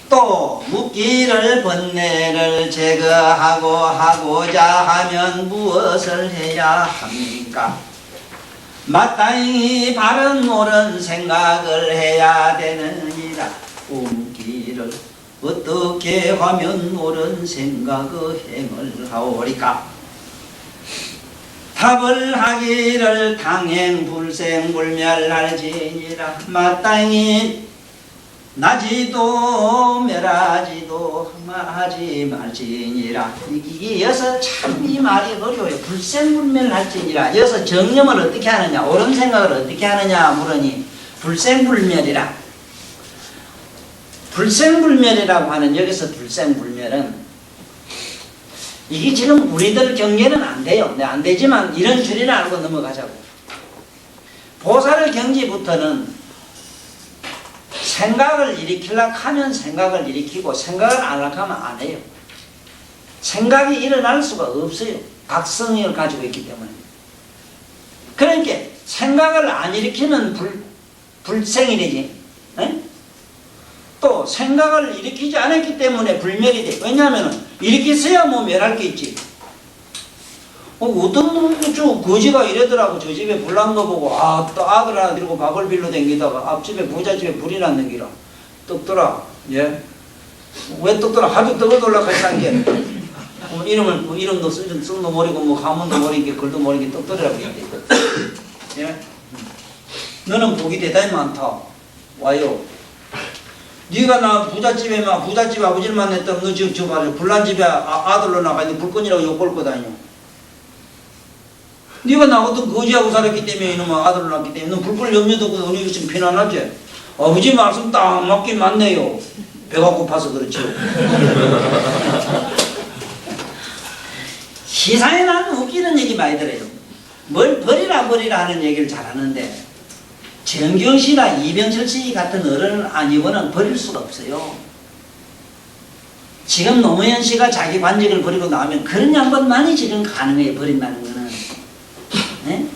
Speaker 3: 또 묻기를 번뇌를 제거하고자 하면 무엇을 해야 합니까? 마땅히 바른 옳은 생각을 해야 되느니라. 묻기를 어떻게 하면 옳은 생각의 행을 하오리까? 답을 하기를 당행불생불멸할지니라. 마땅히 나지도 멸하지도 하지 말지니라. 이게 여기서 참 이 말이 어려워요. 불생불멸할지니라. 여기서 정념을 어떻게 하느냐, 옳은 생각을 어떻게 하느냐 물으니 불생불멸이라. 불생불멸이라고 하는 여기서 불생불멸은 이게 지금 우리들 경계는 안 돼요. 네, 안 되지만 이런 줄이나 알고 넘어가자고. 보살의 경지부터는 생각을 일으키려고 하면 생각을 일으키고 생각을 안 하려고 하면 안 해요. 생각이 일어날 수가 없어요. 각성을 가지고 있기 때문에. 그러니까 생각을 안 일으키면 불생이 되지. 에? 또 생각을 일으키지 않았기 때문에 불멸이 돼. 왜냐하면 일으켰어야 뭐 멸할 게 있지. 어떤 놈 거지가 이러더라고. 저 집에 불 난 거 보고 또 아들 하나 데리고 밥을 빌러 댕기다가 앞집에 부잣집에 불이 났는 기라. 떡더라. 예? 왜 떡더라? 하도 떡을 돌락하지 않게. 이름도 쓴도 모르고 뭐 가문도 모르게 글도 모르게 떡더라고 얘기해. 예? 너는 복이 대단히 많다. 와요. 네가 나 부잣집에 부잣집 아버지를 만났다면 너 지금 저 말이야. 불난 집에 아들로 나가는데 불끈이라고 욕볼 거 다녀. 네가 나 어떤 거지하고 살았기 때문에 이놈아 아들을 낳기 때문에 너 불끌 염려도 없고 너희 지금 편안하지? 아버지 말씀 딱 맞긴 맞네요. 배가 고파서 그렇죠. 시사에 나는 웃기는 얘기 많이 들어요. 뭘 버리라 하는 얘기를 잘하는데 정경씨나 이병철씨 같은 어른을 아니고는 버릴 수가 없어요. 지금 노무현 씨가 자기 관직을 버리고 나오면 그런 양반만이 지금 가능해요. 버린다는 거는. 네?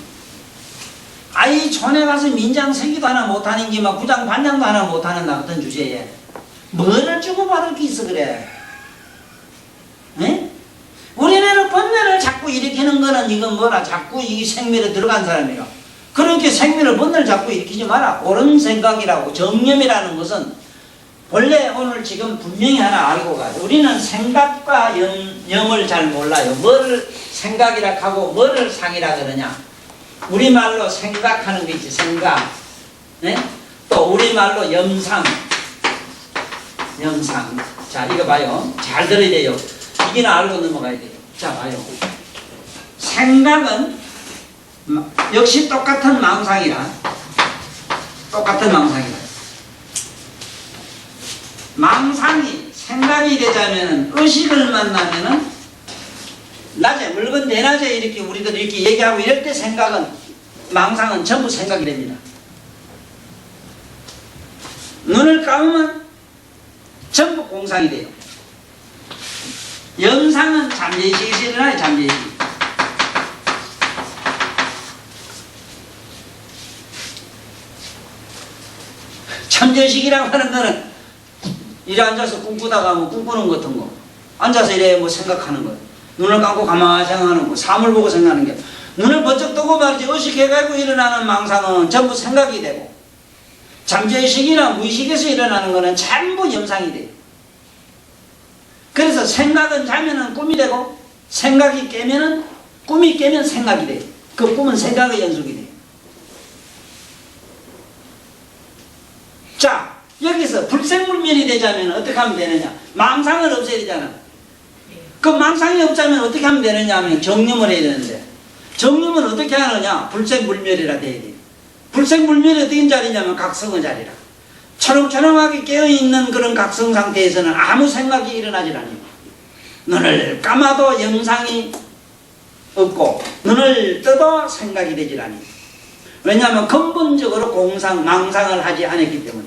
Speaker 3: 아이 촌에 가서 민장 서기도 하나 못하는 게 막 구장 반장도 하나 못하는 나 같은 주제에 뭐를 주고받을 게 있어 그래. 네? 우리는 번뇌를 자꾸 일으키는 거는 이건 뭐라 자꾸 이 생멸에 들어간 사람이라. 그렇게 생멸을 번뇌를 자꾸 일으키지 마라. 옳은 생각이라고. 정념이라는 것은 원래 오늘 지금 분명히 하나 알고 가요. 우리는 생각과 염을 잘 몰라요. 뭐를 생각이라 하고 뭐를 상이라 그러냐. 우리말로 생각하는 게 있지. 생각. 네? 또 우리말로 염상. 자 이거 봐요. 잘 들어야 돼요. 이기나 알고 넘어가야 돼요. 자 봐요. 생각은 역시 똑같은 망상이라. 망상이 생각이 되자면은 의식을 만나면은 낮에 물건 대낮에 이렇게 우리들 이렇게 얘기하고 이럴 때 망상은 전부 생각이 됩니다. 눈을 감으면 전부 공상이 돼요. 염상은 잠재의식에서 일어나요. 잠재의식. 잠재의식이라고 하는 거는 이래 앉아서 꿈꾸다가 뭐 꿈꾸는 것 같은 거, 앉아서 이래 뭐 생각하는 거, 눈을 감고 가만히 생각하는 거, 사물 보고 생각하는 게, 눈을 번쩍 뜨고 말이지 의식해가지고 일어나는 망상은 전부 생각이 되고, 잠재의식이나 무의식에서 일어나는 거는 전부 영상이 돼요. 그래서 생각은 자면은 꿈이 되고, 생각이 깨면은, 꿈이 깨면 생각이 돼요. 그 꿈은 생각의 연속이 돼요. 자, 여기서 불생불멸이 되자면 어떻게 하면 되느냐? 망상을 없애야 되잖아. 그 망상이 없자면 어떻게 하면 되느냐 하면 정념을 해야 되는데, 정념은 어떻게 하느냐? 불생불멸이라 돼야 돼요. 불생불멸이 어떤 자리냐면 각성의 자리라. 초롱초롱하게 깨어있는 그런 각성 상태에서는 아무 생각이 일어나질 않아요. 눈을 감아도 영상이 없고, 눈을 떠도 생각이 되질 않아요. 왜냐하면 근본적으로 망상을 하지 않았기 때문에,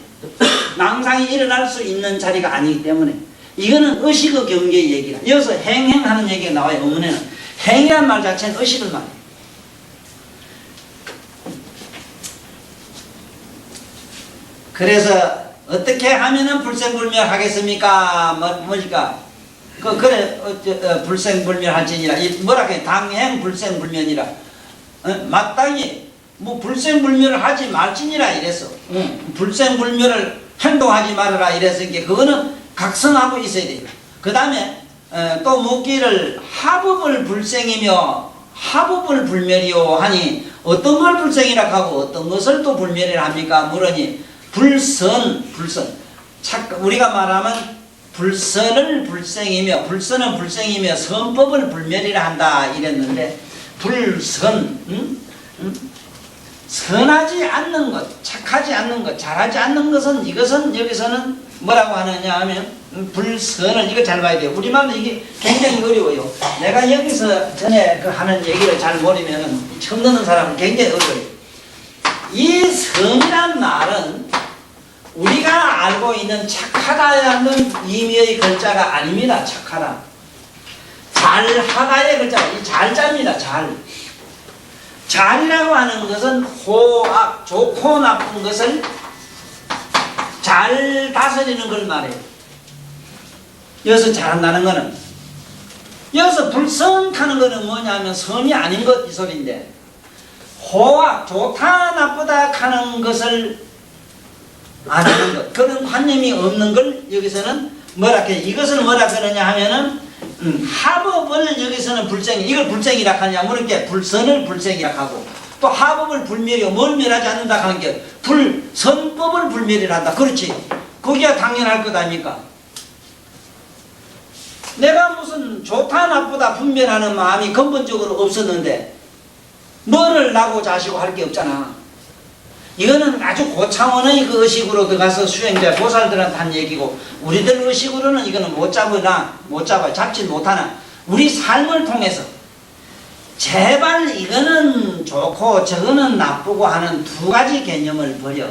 Speaker 3: 망상이 일어날 수 있는 자리가 아니기 때문에, 이거는 의식의 경계의 얘기야. 여기서 행행하는 얘기가 나와요. 어머니는 행이란 말 자체는 의식을 말해요. 그래서 어떻게 하면은 불생불멸 하겠습니까? 뭐니까? 그래, 불생불멸 할지니라. 뭐라 그래? 당행 불생불멸이라. 마땅히, 뭐, 불생불멸을 하지 말지니라 이랬어. 불생불멸을 행동하지 말아라 이랬으니까, 그거는 각성하고 있어야 돼요. 그 다음에, 또 묻기를 합업을 불생이며, 합업을 불멸이요 하니, 어떤 걸 불생이라 하고, 어떤 것을 또 불멸이라 합니까? 물으니, 불선. 우리가 말하면 불선을 불생이며, 불선은 불생이며, 선법을 불멸이라 한다 이랬는데, 불선, 선하지 않는 것, 착하지 않는 것, 잘하지 않는 것은, 이것은 여기서는 뭐라고 하느냐 하면 불선을, 이거 잘 봐야 돼요. 우리말로 이게 굉장히 어려워요. 내가 여기서 전에 그 하는 얘기를 잘 모르면 처음 듣는 사람은 굉장히 어려워요. 이 선이란 말은 우리가 알고 있는 착하다라는 의미의 글자가 아닙니다. 착하다. 잘하다의 글자가 이 잘자입니다. 잘이라고 하는 것은 호악, 좋고 나쁜 것을 잘 다스리는 걸 말해요. 여기서 잘한다는 거는, 여기서 불선하는 거는 뭐냐면 선이 아닌 것 이 소리인데, 호악, 좋다 나쁘다 하는 것을 안 하는 것, 그런 관념이 없는 걸 여기서는 뭐라 해? 이것을 뭐라 그러냐 하면은 합업을 여기서는 불생이, 이걸 불생이라 하냐 물으니까 불선을 불생이라 하고, 또 합업을 불멸이요, 뭘 멸하지 않는다 하는 게 불선법을 불멸이라 한다. 그렇지, 거기야 당연할 것 아닙니까? 내가 무슨 좋다 나쁘다 분별하는 마음이 근본적으로 없었는데 뭐를 나고 자시고 할 게 없잖아. 이거는 아주 고차원의 그 의식으로 들어가서 수행자 보살들한테 한 얘기고, 우리들 의식으로는 이거는 못 잡아, 잡지 못하나, 우리 삶을 통해서 제발 이거는 좋고 저거는 나쁘고 하는 두 가지 개념을 버려.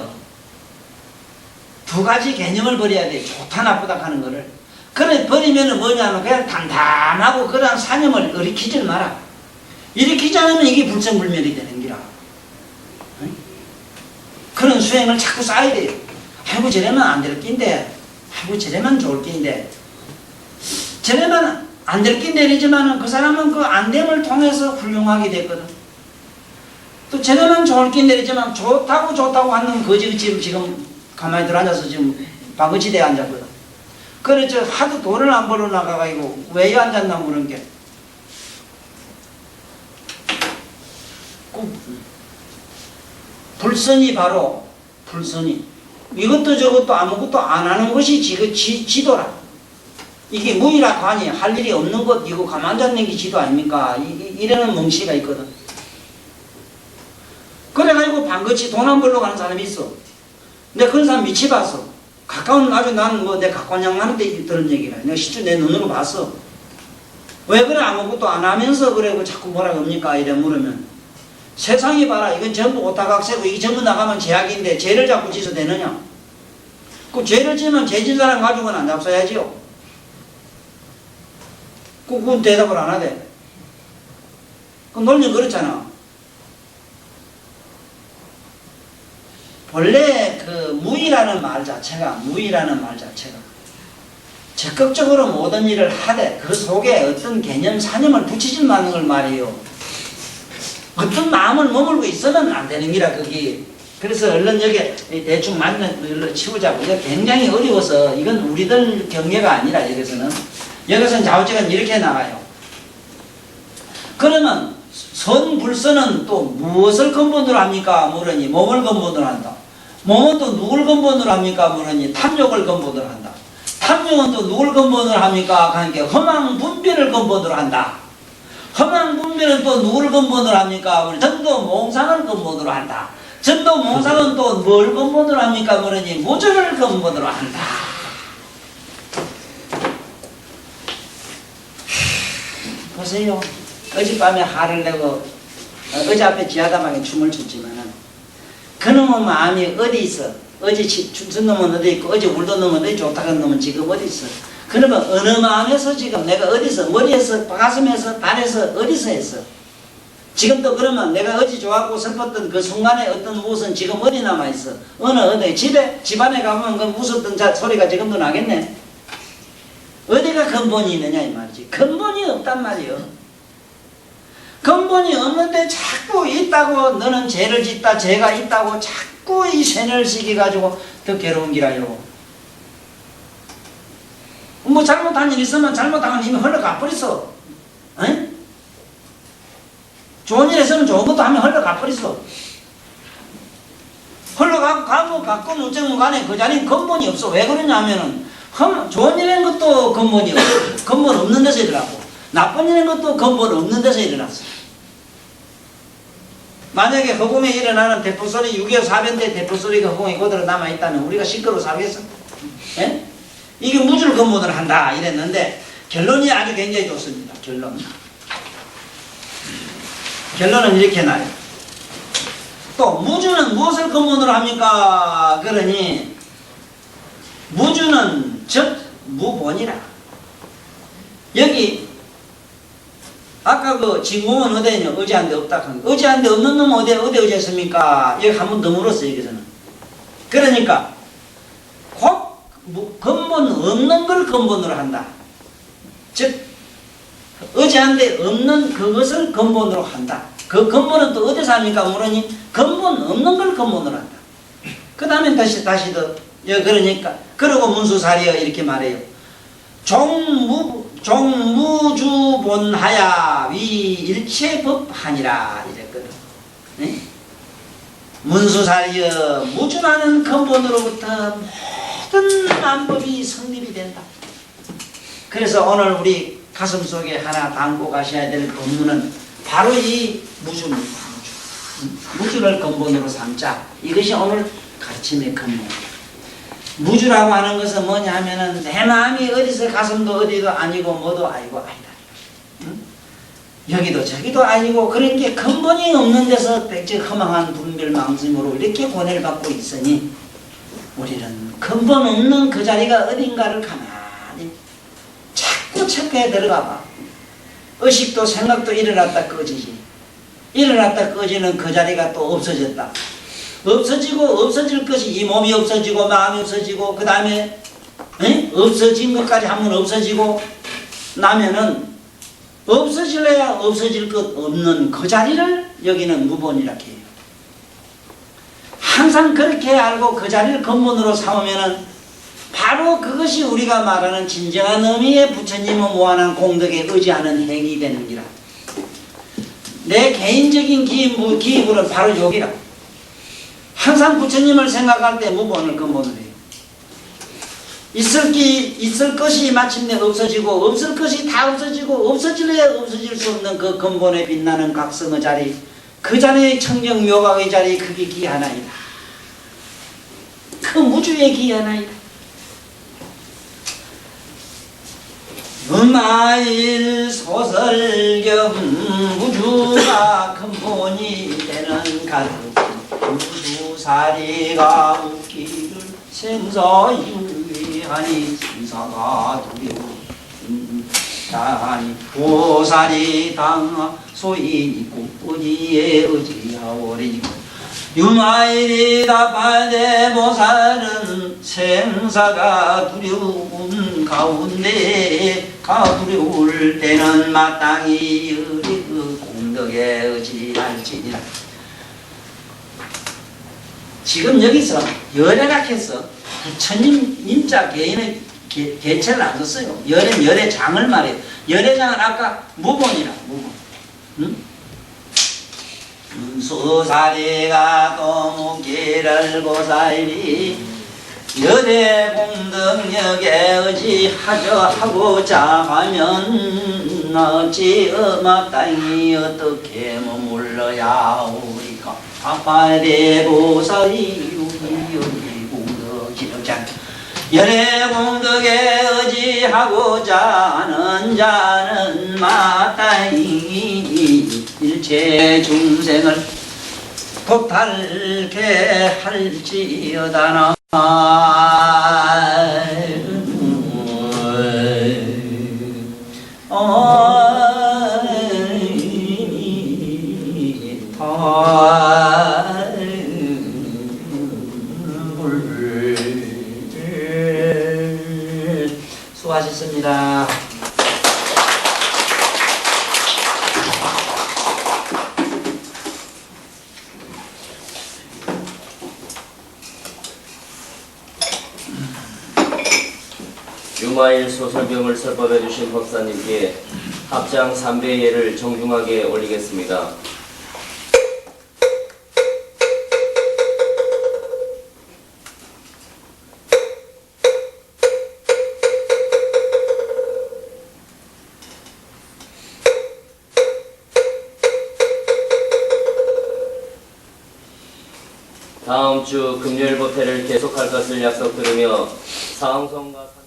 Speaker 3: 두 가지 개념을 버려야 돼. 좋다 나쁘다 하는 거를. 그래 버리면은 뭐냐면 그냥 단단하고 그런 사념을 일으키질 마라. 일으키지 않으면 이게 불생불멸이 되는 기라. 그런 수행을 자꾸 쌓아야 돼요. 아이고 저래면 안 될 낀데, 아이고 저래면 좋을 낀데, 저래면 안 될 낀데이지만은 그 사람은 그 안됨을 통해서 훌륭하게 됐거든. 또 저래면 좋을 낀데이지만 좋다고 하는 거지 지금 가만히 들어앉아서 지금 방거지대에 앉았거든. 그래 저 하도 돈을 안 벌어 나가가지고 왜 앉았나 물은 게. 불선이 바로 불선이, 이것도 저것도 아무것도 안 하는 것이 지도라. 이게 무의라 관이 할 일이 없는 것, 이거 가만 앉는 게 지도 아닙니까? 이러는 멍시가 있거든. 그래가지고 방거치 돈 안 벌러 가는 사람이 있어. 내가 그런 사람 미치 봤어. 가까운, 아주 나는 뭐 내 가까운 양반한테 들은 얘기라. 내가 실제 내 눈으로 봤어. 왜 그래 아무것도 안 하면서 그래 자꾸 뭐라 합니까? 이래 물으면, 세상이 봐라, 이건 전부 오타각세고 이게 전부 나가면 제약인데 죄를 자꾸 지서 되느냐? 그 죄를 지면 죄진 사람 가지고는 안 잡숴야지요. 그건 대답을 안 하대. 그 논리는 그렇잖아. 본래 그 무의라는 말 자체가 적극적으로 모든 일을 하되 그 속에 어떤 개념 사념을 붙이질 않는 걸 말이에요. 어떤 마음을 머물고 있으면 안 되는 기라 그게. 그래서 얼른 여기 대충 맞는 치우자고. 이거 굉장히 어려워서 이건 우리들 경계가 아니라 여기서는 좌우측은 이렇게 나가요. 그러면 선불선은 또 무엇을 근본으로 합니까? 물으니 몸을 근본으로 한다. 몸은 또 누굴 근본으로 합니까? 물으니 탐욕을 근본으로 한다. 탐욕은 또 누굴 근본으로 합니까? 그러니까 허망 분별을 근본으로 한다. 허망 분별은 또 누굴 근본으로 합니까? 우리 전도 몽상을 근본으로 한다. 전도 몽상은 또 뭘 근본으로 합니까? 그러니 무주를 근본으로 한다. 보세요. 어젯밤에 화를 내고 어제 앞에 지하다방에 춤을 췄지만은 그놈의 마음이 어디 있어? 어제 춤춘 놈은 어디 있고 어제 울던 놈은 어디 좋다는 놈은 지금 어디 있어? 그러면 어느 마음에서 지금 내가 어디서 머리에서 가슴에서 발에서 어디서 했어? 지금도 그러면 내가 어제 좋아하고 슬펐던 그 순간에 어떤 무엇은 지금 어디 남아있어? 어디 집안에 가면 그 웃었던 소리가 지금도 나겠네? 어디가 근본이 있느냐 이 말이지. 근본이 없단 말이요. 근본이 없는데 자꾸 있다고 너는 죄를 짓다 죄가 있다고 자꾸 이 쇠를 시켜가지고 더 괴로운 기라요. 뭐 잘못한 일 있으면 잘못한 건 이미 흘러가 버렸어. 에? 좋은 일 했으면 좋은 것도 하면 흘러가 버렸어. 흘러가고 가끔 어쩌면 간에 그 자리는 근본이 없어. 왜 그러냐면은 좋은 일 한 것도 근본이 없어. 근본 없는 데서 일어나고 나쁜 일 한 것도 근본 없는 데서 일어났어. 만약에 허공에 일어나는 대포소리 6.25 사변대 대포소리가 허공에 그대로 남아있다면 우리가 시끄러워 살겠어? 예? 이게 무주를 근본으로 한다 이랬는데 결론이 아주 굉장히 좋습니다. 결론은 이렇게 나요. 또 무주는 무엇을 근본으로 합니까? 그러니 무주는 즉 무본이라. 여기 아까 그 진공은 어디에 있냐? 의지한데 없다. 의지한데 없는 놈은 어디 의지했습니까? 여기 한 번 더 물었어요. 여기서는. 그러니까 곧 근본 없는 걸 근본으로 한다. 즉 의지한데 없는 그것을 근본으로 한다. 그 근본은 또 어디서 합니까? 물으니 근본 없는 걸 근본으로 한다. 그 다음에 다시 더 그러니까 그러고 문수사리여 이렇게 말해요. 종무주본하야 위 일체법하니라 이랬거든. 네? 문수사리여 무주라는 근본으로부터 모든 만법이 성립이 된다. 그래서 오늘 우리 가슴속에 하나 담고 가셔야 될 본문은 바로 이 무주입니다. 무주를 근본으로 삼자. 이것이 오늘 가르침의 근본. 무주라고 하는 것은 뭐냐 하면은 내 마음이 어디서 가슴도 어디도 아니고 뭐도 아니고 아니다. 응? 여기도 저기도 아니고 그런 게 근본이 없는 데서 백지 허망한 분별 망심으로 이렇게 고뇌를 받고 있으니 우리는 근본 없는 그 자리가 어딘가를 가만히 자꾸 체크해 들어가 봐. 의식도 생각도 일어났다 꺼지지. 일어났다 꺼지는 그 자리가 또 없어졌다. 없어지고 없어질 것이 이 몸이 없어지고 마음이 없어지고 그 다음에 없어진 것까지 한번 없어지고 나면은 없어질래야 없어질 것 없는 그 자리를 여기는 무본이라 해요. 항상 그렇게 알고 그 자리를 근본으로 삼으면은 바로 그것이 우리가 말하는 진정한 의미의 부처님을 모아놓은 공덕에 의지하는 행위 되는 기라. 내 개인적인 기입으로는 바로 여기라. 항상 부처님을 생각할 때 무본을 근본으로 해요. 있을 것이 마침내 없어지고 없을 것이 다 없어지고 없어질래야 없어질 수 없는 그 근본에 빛나는 각성의 자리, 그 자리의 청정 묘각의 자리, 그게 기 하나이다. 그 무주의 기 하나이다. 음마일 소설겸 무주가 근본이 되는 가득 무주사리가 웃기를 생사유의하니 생사가 두려우니 보살이 당하 소인이 꿈꾸니에 의지하오리니 유마일이 답하대보살은 생사가 두려움 가운데 가두려울 때는 마땅히 그 공덕에 의지할지니라. 지금 여기서 열애라 해서 부처님 임자 개인의 개체를 안 썼어요. 열의 장을 말해요. 열의 장은 아까 무본이라 무본. 응? 수사리가 도무기를 고살리 열의 공덕력에 의지하고자 하면 어찌 마땅히 어떻게 머물러야 우리가 아파대보살이 우리 공덕 기력장 열의 공덕에 의지하고자 하는 자는 마땅히 일체 중생을 도탈케 할지어다나. 수고하셨습니다.
Speaker 2: 유마일 소설병을 설법해 주신 법사님께 합장 3배 예를 정중하게 올리겠습니다. 다음 주 금요일 법회를 계속할 것을 약속드리며 사홍성과